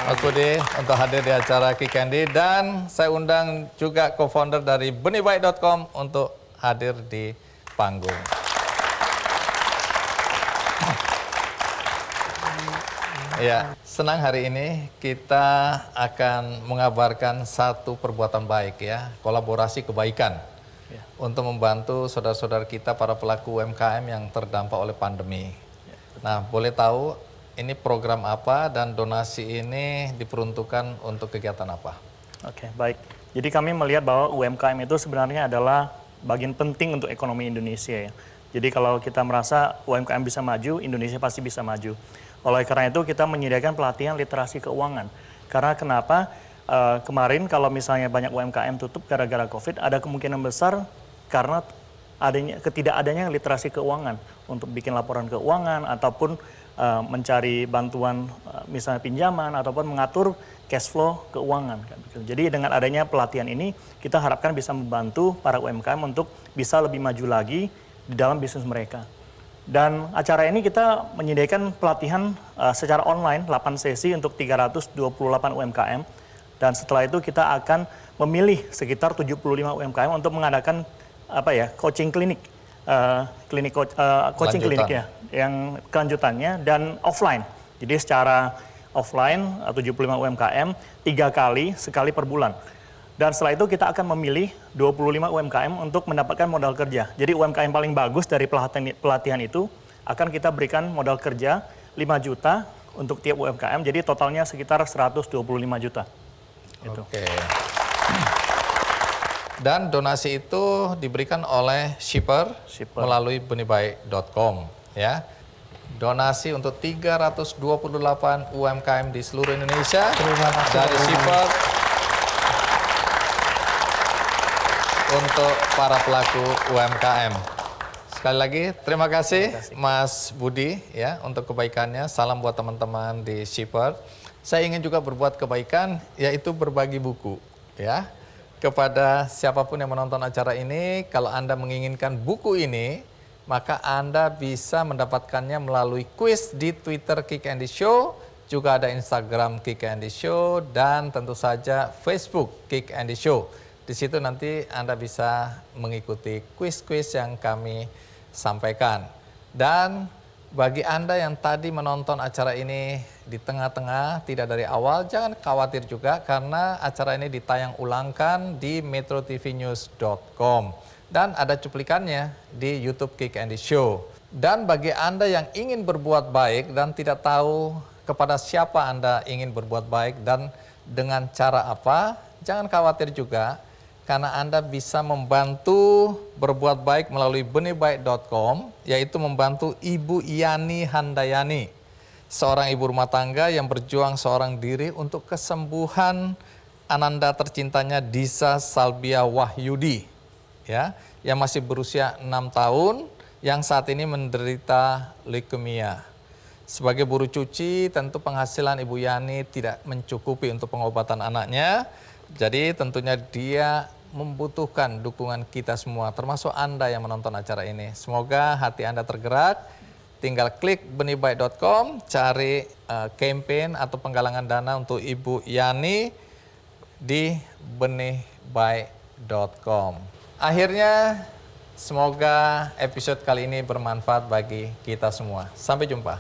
Mas Budi untuk hadir di acara Kick Andy, dan saya undang juga co-founder dari benihbaik.com untuk hadir di panggung. Ya, senang hari ini kita akan mengabarkan satu perbuatan baik ya, kolaborasi kebaikan untuk membantu saudara-saudara kita para pelaku UMKM yang terdampak oleh pandemi. Nah, boleh tahu ini program apa dan donasi ini diperuntukkan untuk kegiatan apa? Oke, baik. Jadi kami melihat bahwa UMKM itu sebenarnya adalah bagian penting untuk ekonomi Indonesia ya. Jadi kalau kita merasa UMKM bisa maju, Indonesia pasti bisa maju. Oleh karena itu kita menyediakan pelatihan literasi keuangan. Karena kenapa? kemarin kalau misalnya banyak UMKM tutup gara-gara COVID, ada kemungkinan besar karena ketidakadanya literasi keuangan untuk bikin laporan keuangan ataupun mencari bantuan misalnya pinjaman ataupun mengatur cash flow keuangan. Jadi dengan adanya pelatihan ini kita harapkan bisa membantu para UMKM untuk bisa lebih maju lagi di dalam bisnis mereka. Dan acara ini kita menyediakan pelatihan secara online 8 sesi untuk 328 UMKM. Dan setelah itu kita akan memilih sekitar 75 UMKM untuk mengadakan coaching klinik. Coaching klinik ya, yang kelanjutannya dan offline. Jadi secara offline 75 UMKM 3 kali, sekali per bulan. Dan setelah itu kita akan memilih 25 UMKM untuk mendapatkan modal kerja. Jadi UMKM paling bagus dari pelatihan itu akan kita berikan modal kerja 5 juta untuk tiap UMKM. Jadi totalnya sekitar 125 juta. Gitu. Oke. Dan donasi itu diberikan oleh shipper. Melalui benihbaik.com ya. Donasi untuk 328 UMKM di seluruh Indonesia dari shipper untuk para pelaku UMKM. Sekali lagi terima kasih Mas Budi ya untuk kebaikannya. Salam buat teman-teman di shipper. Saya ingin juga berbuat kebaikan, yaitu berbagi buku ya. Kepada siapapun yang menonton acara ini, kalau Anda menginginkan buku ini, maka Anda bisa mendapatkannya melalui kuis di Twitter Kick Andy Show, juga ada Instagram Kick Andy Show, dan tentu saja Facebook Kick Andy Show. Di situ nanti Anda bisa mengikuti kuis-kuis yang kami sampaikan. Dan bagi Anda yang tadi menonton acara ini di tengah-tengah, tidak dari awal, jangan khawatir juga karena acara ini ditayang ulangkan di metrotvnews.com. Dan ada cuplikannya di YouTube Kick Andy Show. Dan bagi Anda yang ingin berbuat baik dan tidak tahu kepada siapa Anda ingin berbuat baik dan dengan cara apa, jangan khawatir juga. Karena Anda bisa membantu berbuat baik melalui benihbaik.com, yaitu membantu Ibu Yani Handayani, seorang ibu rumah tangga yang berjuang seorang diri untuk kesembuhan ananda tercintanya Disa Salbia Wahyudi, ya, yang masih berusia 6 tahun, yang saat ini menderita leukemia. Sebagai buruh cuci, tentu penghasilan Ibu Yani tidak mencukupi untuk pengobatan anaknya, jadi tentunya dia membutuhkan dukungan kita semua, termasuk Anda yang menonton acara ini. Semoga hati Anda tergerak, tinggal klik benihbaik.com, cari campaign atau penggalangan dana untuk Ibu Yani di benihbaik.com. Akhirnya, semoga episode kali ini bermanfaat bagi kita semua. Sampai jumpa.